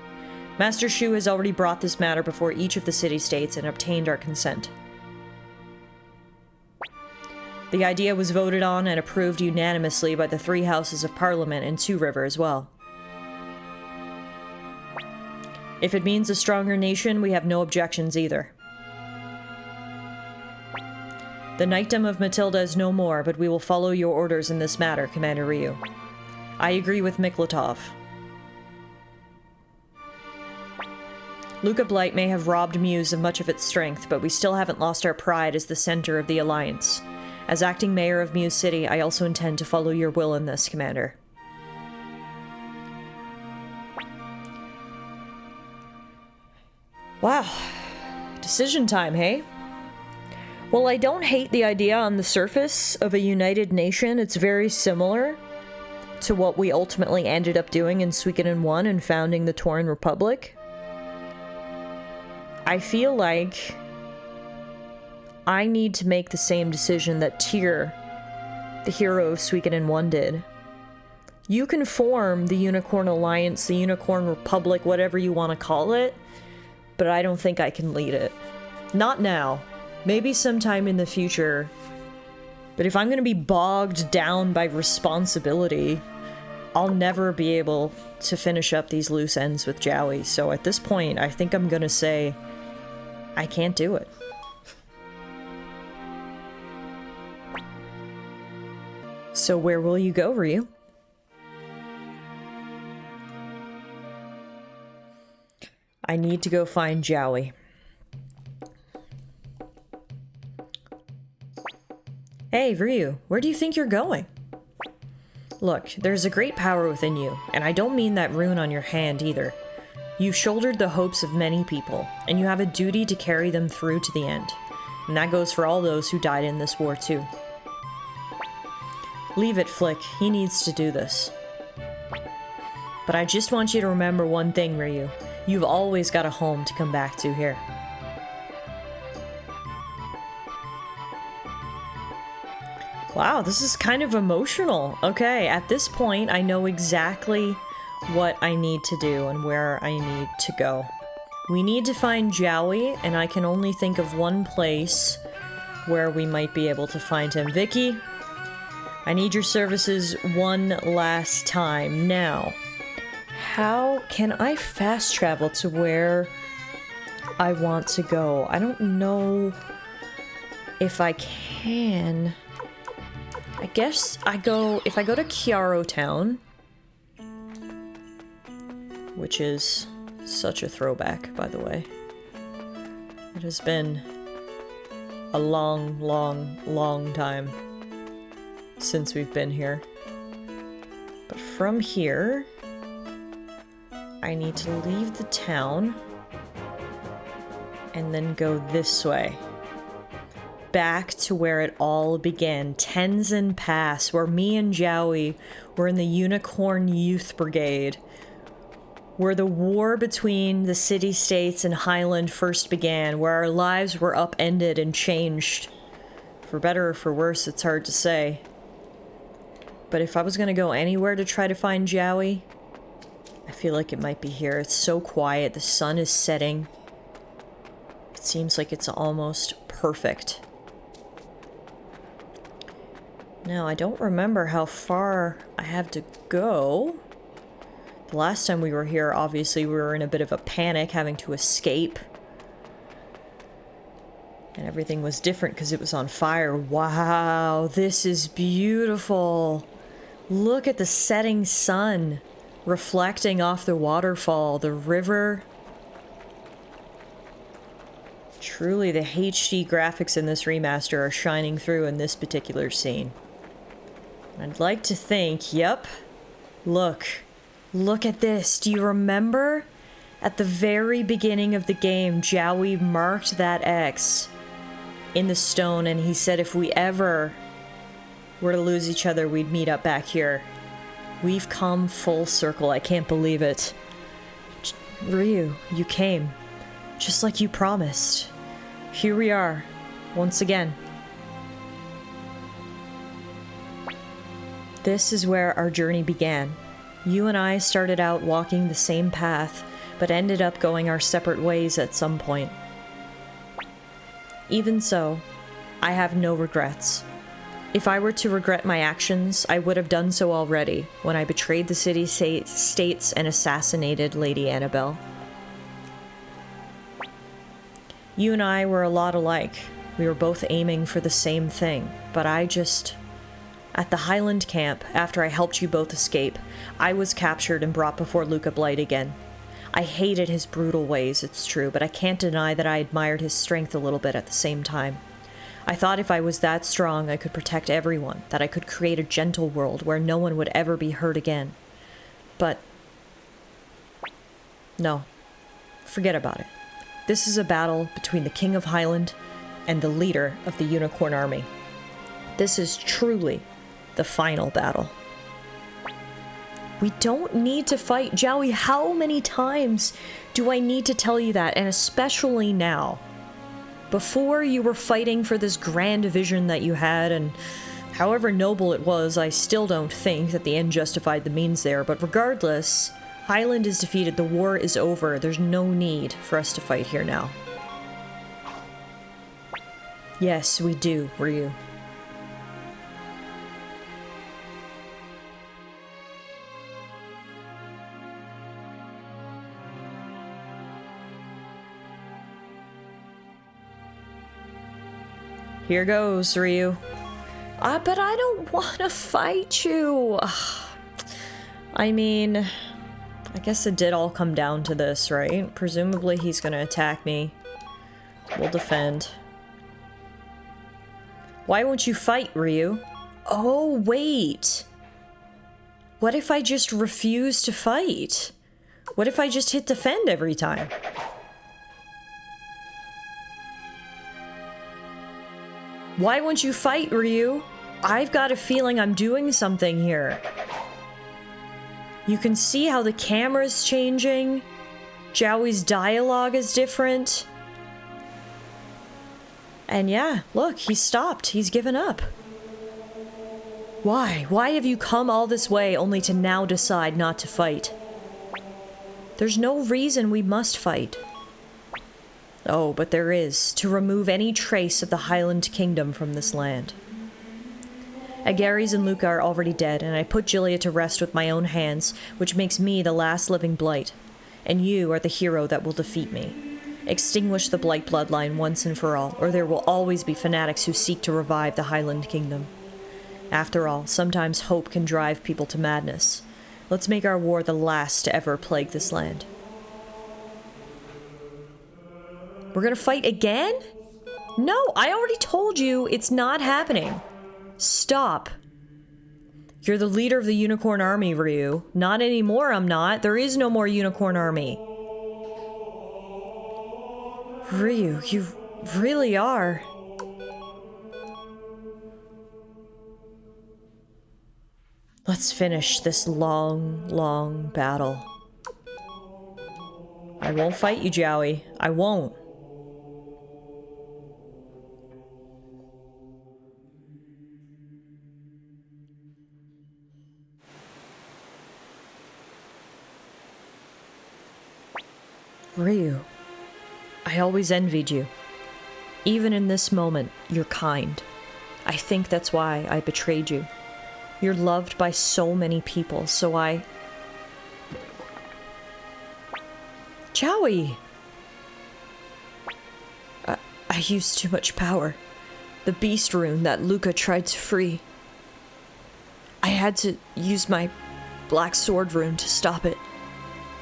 Master Shu has already brought this matter before each of the city-states and obtained our consent. The idea was voted on and approved unanimously by the 3 houses of Parliament and Two River as well. If it means a stronger nation, we have no objections either. The knightdom of Matilda is no more, but we will follow your orders in this matter, Commander Ryu. I agree with Miklatov. Luca Blight may have robbed Muse of much of its strength, but we still haven't lost our pride as the center of the Alliance. As acting mayor of Muse City, I also intend to follow your will in this, Commander. Wow. Decision time, hey? Well, I don't hate the idea on the surface of a united nation. It's very similar to what we ultimately ended up doing in Suikoden 1 and founding the Tauren Republic. I feel like I need to make the same decision that Tyr, the hero of Suikoden 1, did. You can form the Unicorn Alliance, the Unicorn Republic, whatever you want to call it, but I don't think I can lead it. Not now. Maybe sometime in the future. But if I'm going to be bogged down by responsibility, I'll never be able to finish up these loose ends with Jowie. So at this point, I think I'm going to say, I can't do it. So where will you go, Ryu? I need to go find Jowie. Hey, Ryu, where do you think you're going? Look, there's a great power within you, and I don't mean that rune on your hand either. You've shouldered the hopes of many people, and you have a duty to carry them through to the end. And that goes for all those who died in this war too. Leave it, Flick. He needs to do this. But I just want you to remember one thing, Ryu. You've always got a home to come back to here. Wow, this is kind of emotional. Okay, at this point, I know exactly what I need to do and where I need to go. We need to find Jowie, and I can only think of one place where we might be able to find him. Vicky, I need your services one last time. Now, how can I fast travel to where I want to go? I don't know if I can. I guess if I go to Chiaro Town, which is such a throwback, by the way. It has been a long, long, long time since we've been here. But from here, I need to leave the town and then go this way. Back to where it all began, Tenzin Pass, where me and Jowie were in the Unicorn Youth Brigade, where the war between the city-states and Highland first began, where our lives were upended and changed. For better or for worse, it's hard to say. But if I was gonna go anywhere to try to find Jowie, I feel like it might be here. It's so quiet, the sun is setting. It seems like it's almost perfect. Now, I don't remember how far I have to go. The last time we were here, obviously, we were in a bit of a panic, having to escape. And everything was different because it was on fire. Wow, this is beautiful. Look at the setting sun reflecting off the waterfall, the river. Truly, the HD graphics in this remaster are shining through in this particular scene. I'd like to think, yep, look at this. Do you remember? At the very beginning of the game, Jowie marked that X in the stone, and he said if we ever were to lose each other, we'd meet up back here. We've come full circle. I can't believe it. Ryu, you came. Just like you promised. Here we are, once again. This is where our journey began. You and I started out walking the same path, but ended up going our separate ways at some point. Even so, I have no regrets. If I were to regret my actions, I would have done so already when I betrayed the city-states and assassinated Lady Annabelle. You and I were a lot alike. We were both aiming for the same thing, but at the Highland camp, after I helped you both escape, I was captured and brought before Luca Blight again. I hated his brutal ways, it's true, but I can't deny that I admired his strength a little bit at the same time. I thought if I was that strong, I could protect everyone, that I could create a gentle world where no one would ever be hurt again. But no, forget about it. This is a battle between the King of Highland and the leader of the Unicorn Army. This is truly the final battle. We don't need to fight. Jowie, how many times do I need to tell you that? And especially now. Before, you were fighting for this grand vision that you had, and however noble it was, I still don't think that the end justified the means there. But regardless, Highland is defeated. The war is over. There's no need for us to fight here now. Yes, we do, Ryu. Here goes, Ryu. But I don't want to fight you. I mean, I guess it did all come down to this, right? Presumably he's gonna attack me. We'll defend. Why won't you fight, Ryu? Oh, wait. What if I just refuse to fight? What if I just hit defend every time? Why won't you fight, Ryu? I've got a feeling I'm doing something here. You can see how the camera's changing. Joey's dialogue is different. And yeah, look, he's stopped. He's given up. Why? Why have you come all this way only to now decide not to fight? There's no reason we must fight. Oh, but there is, to remove any trace of the Highland Kingdom from this land. Agares and Luca are already dead, and I put Julia to rest with my own hands, which makes me the last living Blight. And you are the hero that will defeat me. Extinguish the Blight bloodline once and for all, or there will always be fanatics who seek to revive the Highland Kingdom. After all, sometimes hope can drive people to madness. Let's make our war the last to ever plague this land. We're gonna fight again? No, I already told you it's not happening. Stop. You're the leader of the Unicorn Army, Ryu. Not anymore, I'm not. There is no more Unicorn Army. Ryu, you really are. Let's finish this long, long battle. I won't fight you, Joey. I won't. Ryu, I always envied you. Even in this moment, you're kind. I think that's why I betrayed you. You're loved by so many people, so Joey! I used too much power. The beast rune that Luca tried to free. I had to use my black sword rune to stop it.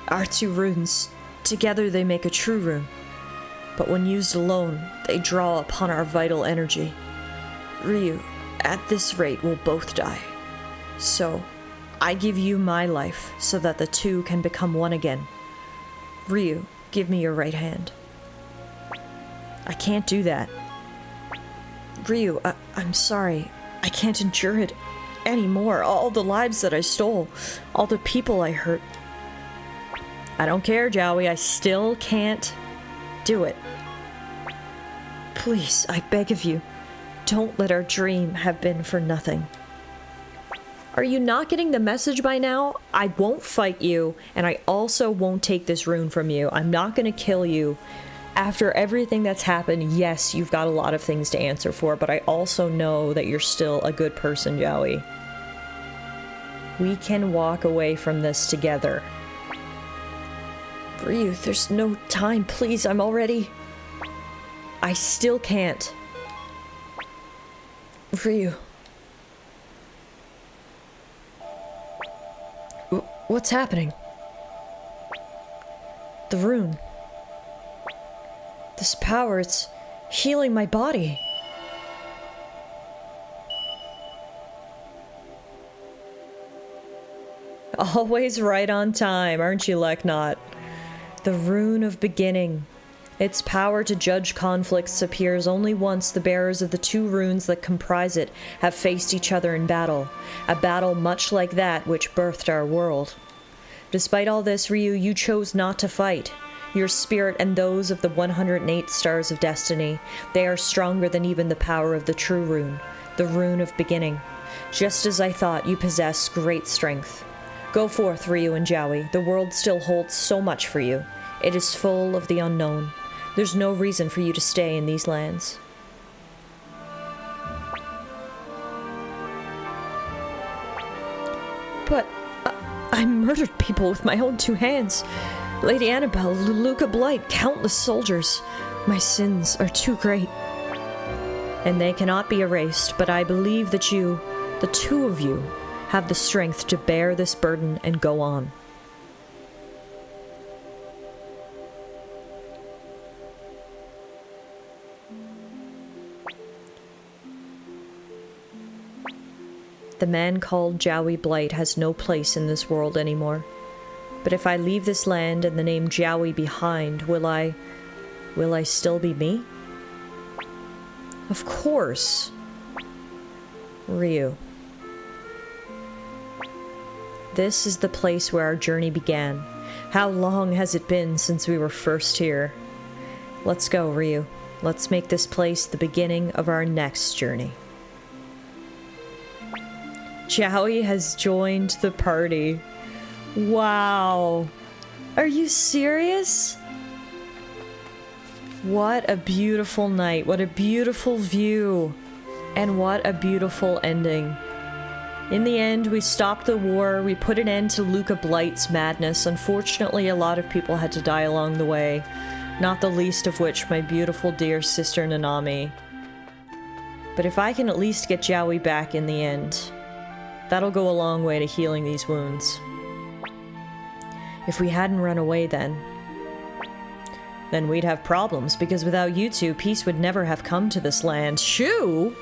Our two runes, together they make a true rune. But when used alone, they draw upon our vital energy. Ryu, at this rate, we'll both die. So, I give you my life so that the two can become one again. Ryu, give me your right hand. I can't do that. Ryu, I'm sorry. I can't endure it anymore. All the lives that I stole, all the people I hurt. I don't care, Joey. I still can't do it. Please, I beg of you, don't let our dream have been for nothing. Are you not getting the message by now? I won't fight you, and I also won't take this rune from you. I'm not gonna kill you. After everything that's happened, yes, you've got a lot of things to answer for, but I also know that you're still a good person, Joey. We can walk away from this together. Ryu, there's no time, please, I'm already... I still can't. Ryu. What's happening? The rune. This power, it's healing my body. Always right on time, aren't you, Leknot? The Rune of Beginning. Its power to judge conflicts appears only once the bearers of the two runes that comprise it have faced each other in battle, a battle much like that which birthed our world. Despite all this, Ryu, you chose not to fight. Your spirit and those of the 108 Stars of Destiny, they are stronger than even the power of the true rune, the Rune of Beginning. Just as I thought, you possess great strength. Go forth, Ryu and Joey. The world still holds so much for you. It is full of the unknown. There's no reason for you to stay in these lands. But I murdered people with my own two hands. Lady Annabelle, Luca Blight, countless soldiers. My sins are too great. And they cannot be erased, but I believe that you, the two of you, have the strength to bear this burden and go on. The man called Jowie Blight has no place in this world anymore. But if I leave this land and the name Jowie behind, will I still be me? Of course. Ryu. This is the place where our journey began. How long has it been since we were first here? Let's go, Ryu. Let's make this place the beginning of our next journey. Jowie has joined the party. Wow. Are you serious? What a beautiful night. What a beautiful view. And what a beautiful ending. In the end, we stopped the war, we put an end to Luca Blight's madness. Unfortunately, a lot of people had to die along the way, not the least of which my beautiful dear sister Nanami. But if I can at least get Jowie back in the end, that'll go a long way to healing these wounds. If we hadn't run away then we'd have problems, because without you two, peace would never have come to this land. Shoo!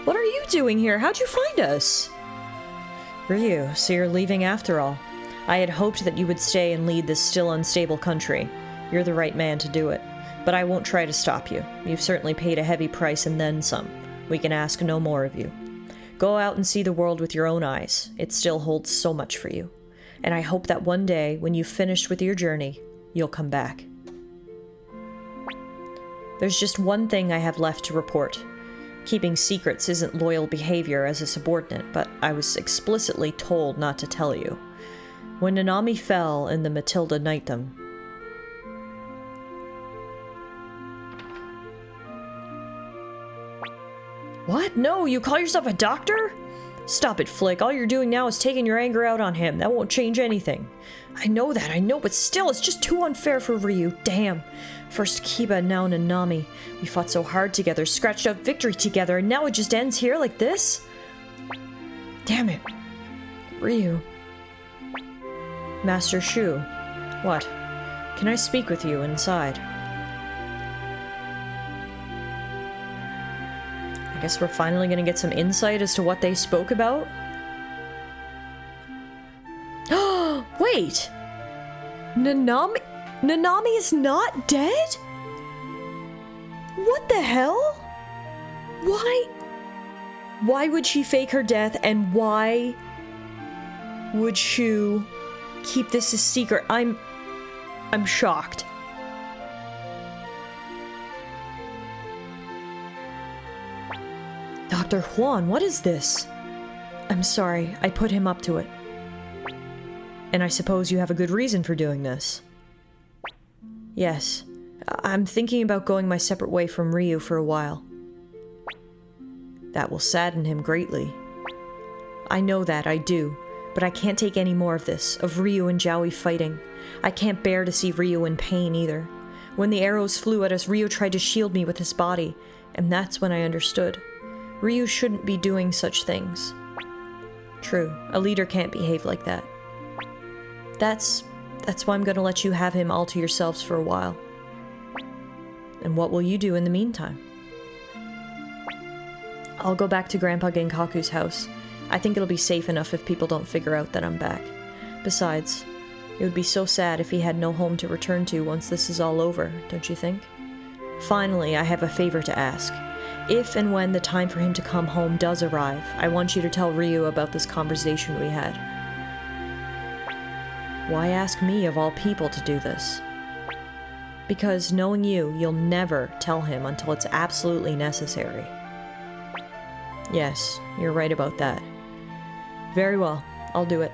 What are you doing here? How'd you find us? Ryu, so you're leaving after all. I had hoped that you would stay and lead this still unstable country. You're the right man to do it. But I won't try to stop you. You've certainly paid a heavy price and then some. We can ask no more of you. Go out and see the world with your own eyes. It still holds so much for you. And I hope that one day, when you've finished with your journey, you'll come back. There's just one thing I have left to report. Keeping secrets isn't loyal behavior as a subordinate, but I was explicitly told not to tell you. When Nanami fell and the Matilda knifed them. What? No, you call yourself a doctor? Stop it, Flick. All you're doing now is taking your anger out on him. That won't change anything. I know, but still, it's just too unfair for Ryu. Damn. First Kiba, now Nanami. We fought so hard together, scratched out victory together, and now it just ends here like this? Damn it. Ryu. Master Shu. What? Can I speak with you inside? I guess we're finally gonna get some insight as to what they spoke about? Oh, wait! Nanami is not dead? What the hell? Why would she fake her death, and why would Shu keep this a secret? I'm shocked. Dr. Huan, what is this? I'm sorry, I put him up to it. And I suppose you have a good reason for doing this. Yes, I'm thinking about going my separate way from Ryu for a while. That will sadden him greatly. I know that, I do, but I can't take any more of this, of Ryu and Jowie fighting. I can't bear to see Ryu in pain either. When the arrows flew at us, Ryu tried to shield me with his body, and that's when I understood. Ryu shouldn't be doing such things. True, a leader can't behave like that. That's why I'm gonna let you have him all to yourselves for a while. And what will you do in the meantime? I'll go back to Grandpa Genkaku's house. I think it'll be safe enough if people don't figure out that I'm back. Besides, it would be so sad if he had no home to return to once this is all over, don't you think? Finally, I have a favor to ask. If and when the time for him to come home does arrive, I want you to tell Ryu about this conversation we had. Why ask me of all people to do this? Because knowing you, you'll never tell him until it's absolutely necessary. Yes, you're right about that. Very well, I'll do it.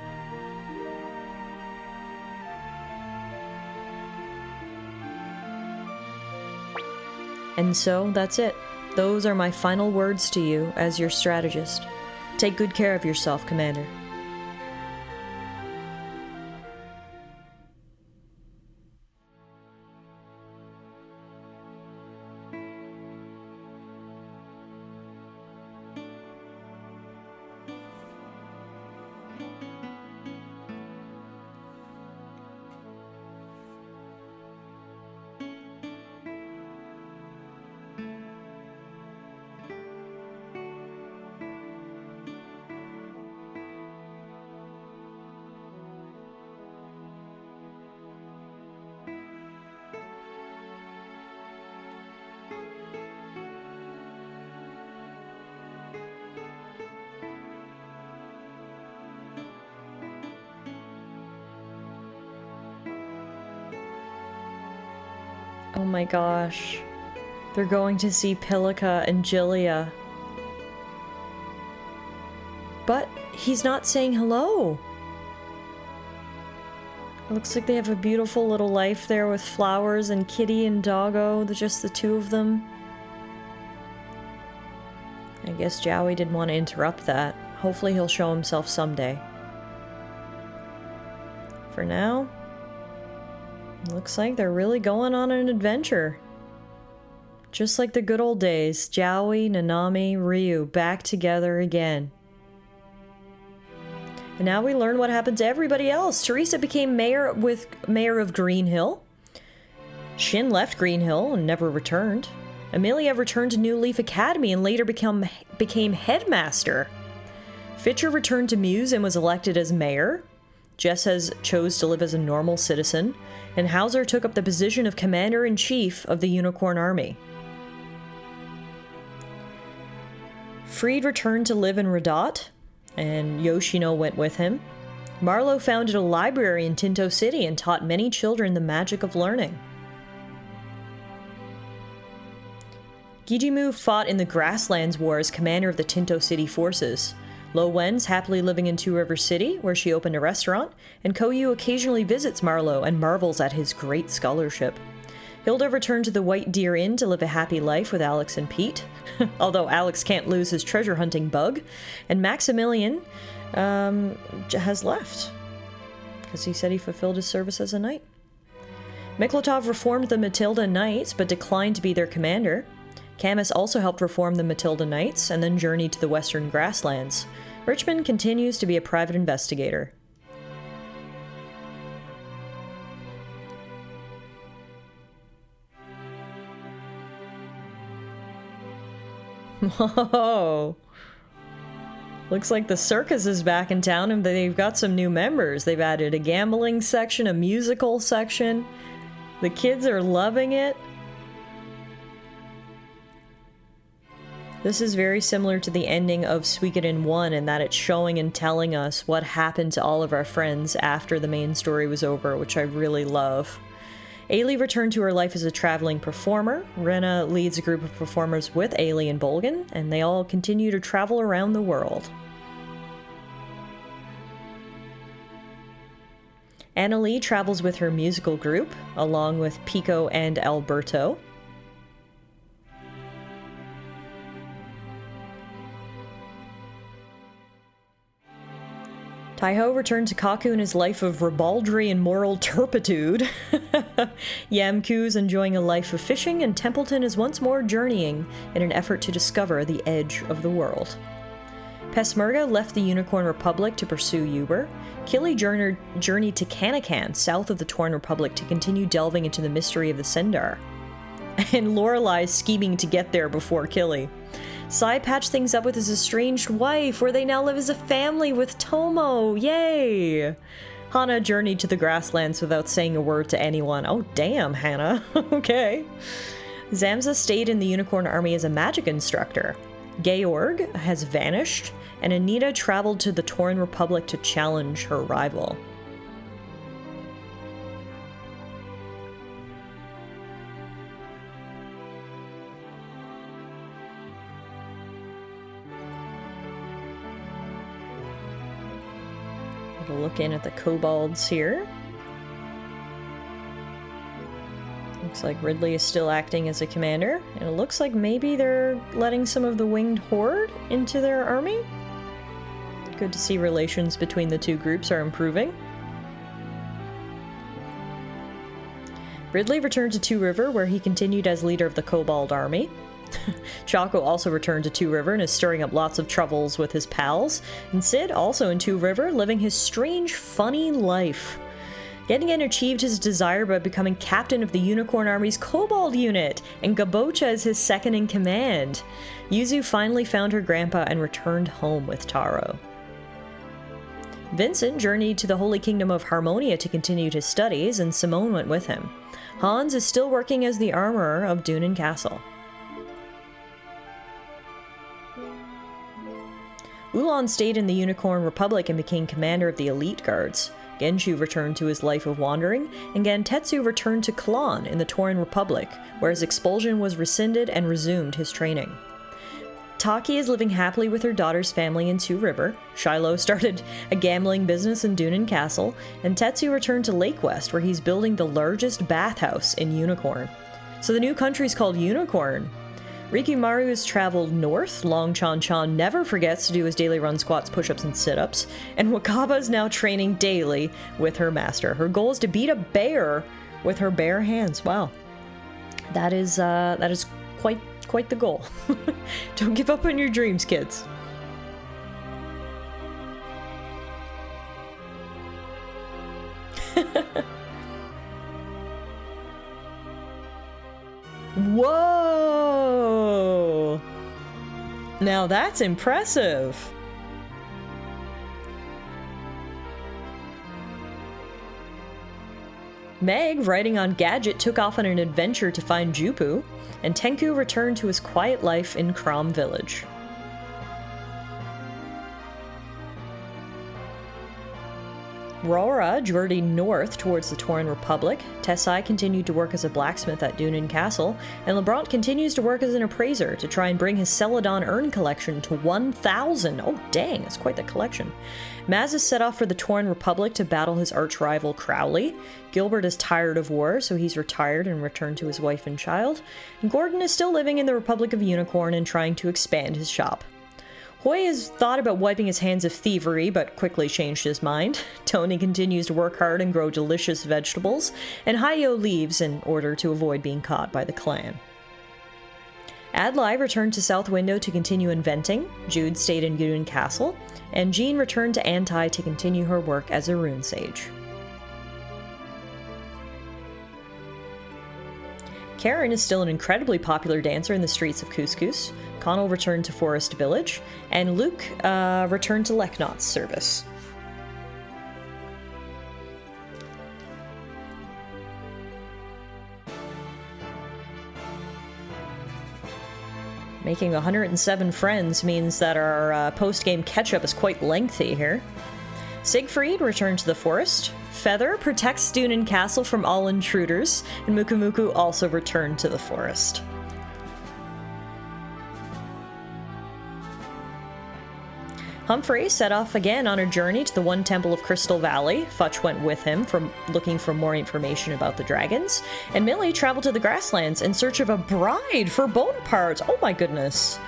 And so, that's it. Those are my final words to you as your strategist. Take good care of yourself, Commander. Oh my gosh. They're going to see Pilica and Gilia. But he's not saying hello. It looks like they have a beautiful little life there with flowers and Kitty and Doggo, just the two of them. I guess Jowie didn't want to interrupt that. Hopefully he'll show himself someday. For now, looks like they're really going on an adventure. Just like the good old days, Jowie, Nanami, Ryu back together again. And now we learn what happened to everybody else. Teresa became mayor of Green Hill. Shin left Green Hill and never returned. Amelia returned to New Leaf Academy and later became headmaster. Fitcher returned to Muse and was elected as mayor. Jess chose to live as a normal citizen. And Hauser took up the position of commander-in-chief of the Unicorn Army. Freed returned to live in Radat, and Yoshino went with him. Marlowe founded a library in Tinto City and taught many children the magic of learning. Gijimu fought in the Grasslands War as commander of the Tinto City forces. Lo Wen's happily living in Two River City, where she opened a restaurant, and Koyu occasionally visits Marlowe and marvels at his great scholarship. Hilda returned to the White Deer Inn to live a happy life with Alex and Pete, although Alex can't lose his treasure hunting bug, and Maximilian has left, because he said he fulfilled his service as a knight. Miklatov reformed the Matilda Knights, but declined to be their commander. Camus also helped reform the Matilda Knights, and then journeyed to the Western Grasslands. Richmond continues to be a private investigator. Whoa! Looks like the circus is back in town and they've got some new members. They've added a gambling section, a musical section. The kids are loving it. This is very similar to the ending of Suikoden 1 in that it's showing and telling us what happened to all of our friends after the main story was over, which I really love. Ailey returned to her life as a traveling performer. Rena leads a group of performers with Ailey and Bolgan, and they all continue to travel around the world. Annalie travels with her musical group, along with Pico and Alberto. Taiho returned to Kaku in his life of ribaldry and moral turpitude. Yamku's enjoying a life of fishing, and Templeton is once more journeying in an effort to discover the edge of the world. Peshmerga left the Unicorn Republic to pursue Uber. Killy journeyed to Kanakan, south of the Torn Republic, to continue delving into the mystery of the Sendar. And Lorelei scheming to get there before Killy. Sai patched things up with his estranged wife, where they now live as a family with Tomo. Yay! Hana journeyed to the grasslands without saying a word to anyone. Oh, damn, Hannah. Okay. Zamza stayed in the Unicorn Army as a magic instructor. Georg has vanished, and Anita traveled to the Torn Republic to challenge her rival. We'll look in at the kobolds here. Looks like Ridley is still acting as a commander, and it looks like maybe they're letting some of the winged horde into their army. Good to see relations between the two groups are improving. Ridley returned to Two River, where he continued as leader of the Kobold army. Chaco also returned to Two River and is stirring up lots of troubles with his pals. And Sid, also in Two River, living his strange, funny life. Gengen achieved his desire by becoming captain of the Unicorn Army's Kobold unit, and Gabocha is his second in command. Yuzu finally found her grandpa and returned home with Taro. Vincent journeyed to the Holy Kingdom of Harmonia to continue his studies, and Simone went with him. Hans is still working as the armorer of Dunan Castle. Ulan stayed in the Unicorn Republic and became commander of the Elite Guards. Genshu returned to his life of wandering, and Gantetsu returned to Klon in the Tauren Republic, where his expulsion was rescinded and resumed his training. Taki is living happily with her daughter's family in Two River. Shiloh started a gambling business in Dunin Castle, and Tetsu returned to Lake West, where he's building the largest bathhouse in Unicorn. So the new country's called Unicorn. Rikimaru has traveled north. Long Chan Chan never forgets to do his daily run, squats, push-ups, and sit-ups. And Wakaba is now training daily with her master. Her goal is to beat a bear with her bare hands. Wow. That is quite the goal. Don't give up on your dreams, kids. Whoa! Now that's impressive. Meg, riding on Gadget, took off on an adventure to find Jupu, and Tenku returned to his quiet life in Krom Village. Rora journeyed north towards the Tauren Republic. Tessai continued to work as a blacksmith at Dunin Castle, and Lebrant continues to work as an appraiser to try and bring his Celadon urn collection to 1,000. Oh dang, that's quite the collection. Maz is set off for the Tauren Republic to battle his arch-rival Crowley. Gilbert is tired of war, so he's retired and returned to his wife and child. And Gordon is still living in the Republic of Unicorn and trying to expand his shop. Hoy has thought about wiping his hands of thievery, but quickly changed his mind. Tony continues to work hard and grow delicious vegetables, and Hayo leaves in order to avoid being caught by the clan. Adlai returned to South Window to continue inventing, Jude stayed in Gudun Castle, and Jean returned to Antai to continue her work as a rune sage. Karen is still an incredibly popular dancer in the streets of Couscous. Connell returned to Forest Village, and Luke returned to Leknot's service. Making 107 friends means that our post-game catch-up is quite lengthy here. Siegfried returned to the forest. Feather protects Dunin Castle from all intruders, and Mukumuku also returned to the forest. Humphrey set off again on a journey to the One Temple of Crystal Valley. Futch went with him, looking for more information about the dragons, and Millie traveled to the grasslands in search of a bride for Bonaparte. Oh my goodness.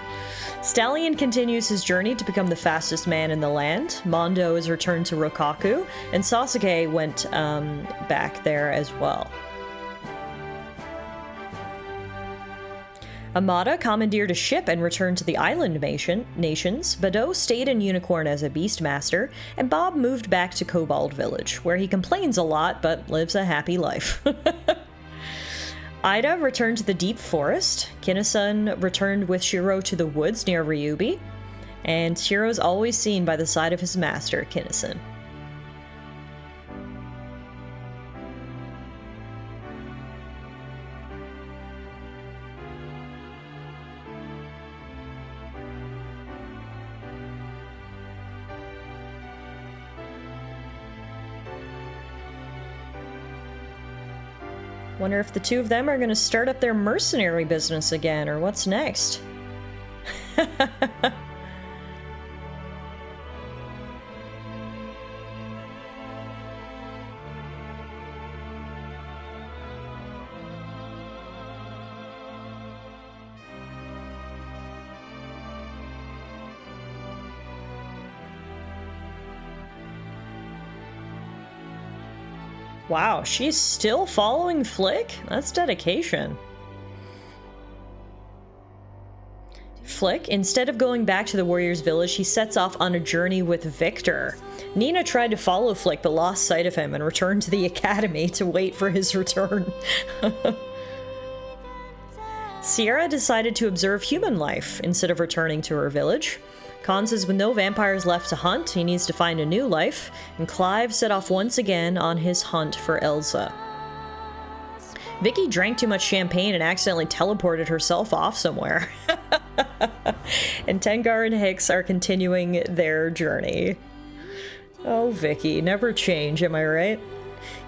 Stallion continues his journey to become the fastest man in the land. Mondo is returned to Rokaku, and Sasuke went back there as well. Amada commandeered a ship and returned to the island nations. Bado stayed in Unicorn as a beastmaster, and Bob moved back to Cobalt Village, where he complains a lot but lives a happy life. Ida returned to the deep forest. Kinnison returned with Shiro to the woods near Ryubi, and Shiro's always seen by the side of his master, Kinnison. Wonder if the two of them are going to start up their mercenary business again, or what's next? Wow, she's still following Flick? That's dedication. Flick, instead of going back to the warrior's village, he sets off on a journey with Victor. Nina tried to follow Flick but lost sight of him and returned to the academy to wait for his return. Sierra decided to observe human life instead of returning to her village. Khan says with no vampires left to hunt, he needs to find a new life, and Clive set off once again on his hunt for Elsa. Vicky drank too much champagne and accidentally teleported herself off somewhere. And Tengar and Hicks are continuing their journey. Oh, Vicky, never change, am I right?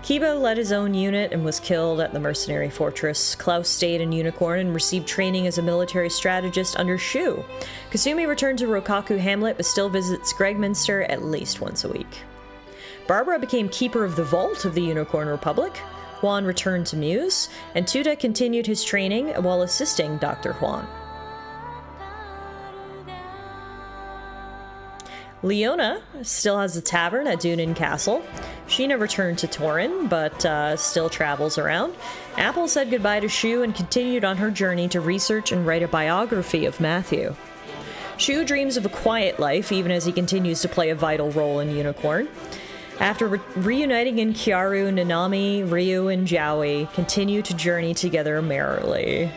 Kiba led his own unit and was killed at the mercenary fortress. Klaus stayed in Unicorn and received training as a military strategist under Shu. Kasumi returned to Rokkaku Hamlet but still visits Gregminster at least once a week. Barbara became keeper of the vault of the Unicorn Republic. Juan returned to Muse, and Tuda continued his training while assisting Dr. Juan. Leona still has a tavern at Dunin Castle. Sheena returned to Torin, but still travels around. Apple said goodbye to Shu and continued on her journey to research and write a biography of Matthew. Shu dreams of a quiet life, even as he continues to play a vital role in Unicorn. After reuniting in Kyaru, Nanami, Ryu, and Jowie continue to journey together merrily.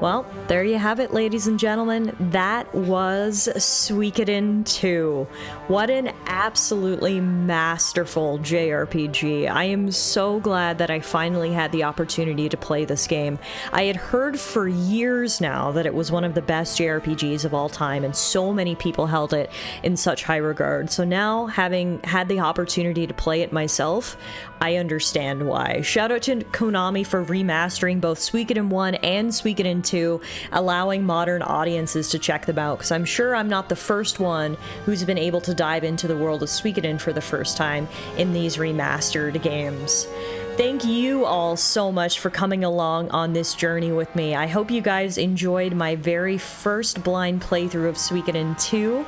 Well, there you have it, ladies and gentlemen. That was Suikoden 2. What an absolutely masterful JRPG. I am so glad that I finally had the opportunity to play this game. I had heard for years now that it was one of the best JRPGs of all time, and so many people held it in such high regard. So now, having had the opportunity to play it myself, I understand why. Shout out to Konami for remastering both Suikoden 1 and Suikoden 2, allowing modern audiences to check them out, because I'm sure I'm not the first one who's been able to dive into the world of Suikoden for the first time in these remastered games. Thank you all so much for coming along on this journey with me. I hope you guys enjoyed my very first blind playthrough of Suikoden 2.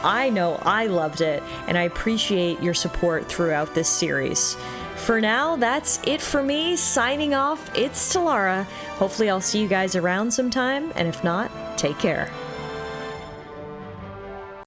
I know I loved it, and I appreciate your support throughout this series. For now, that's it for me. Signing off, it's Tallara. Hopefully I'll see you guys around sometime, and if not, take care.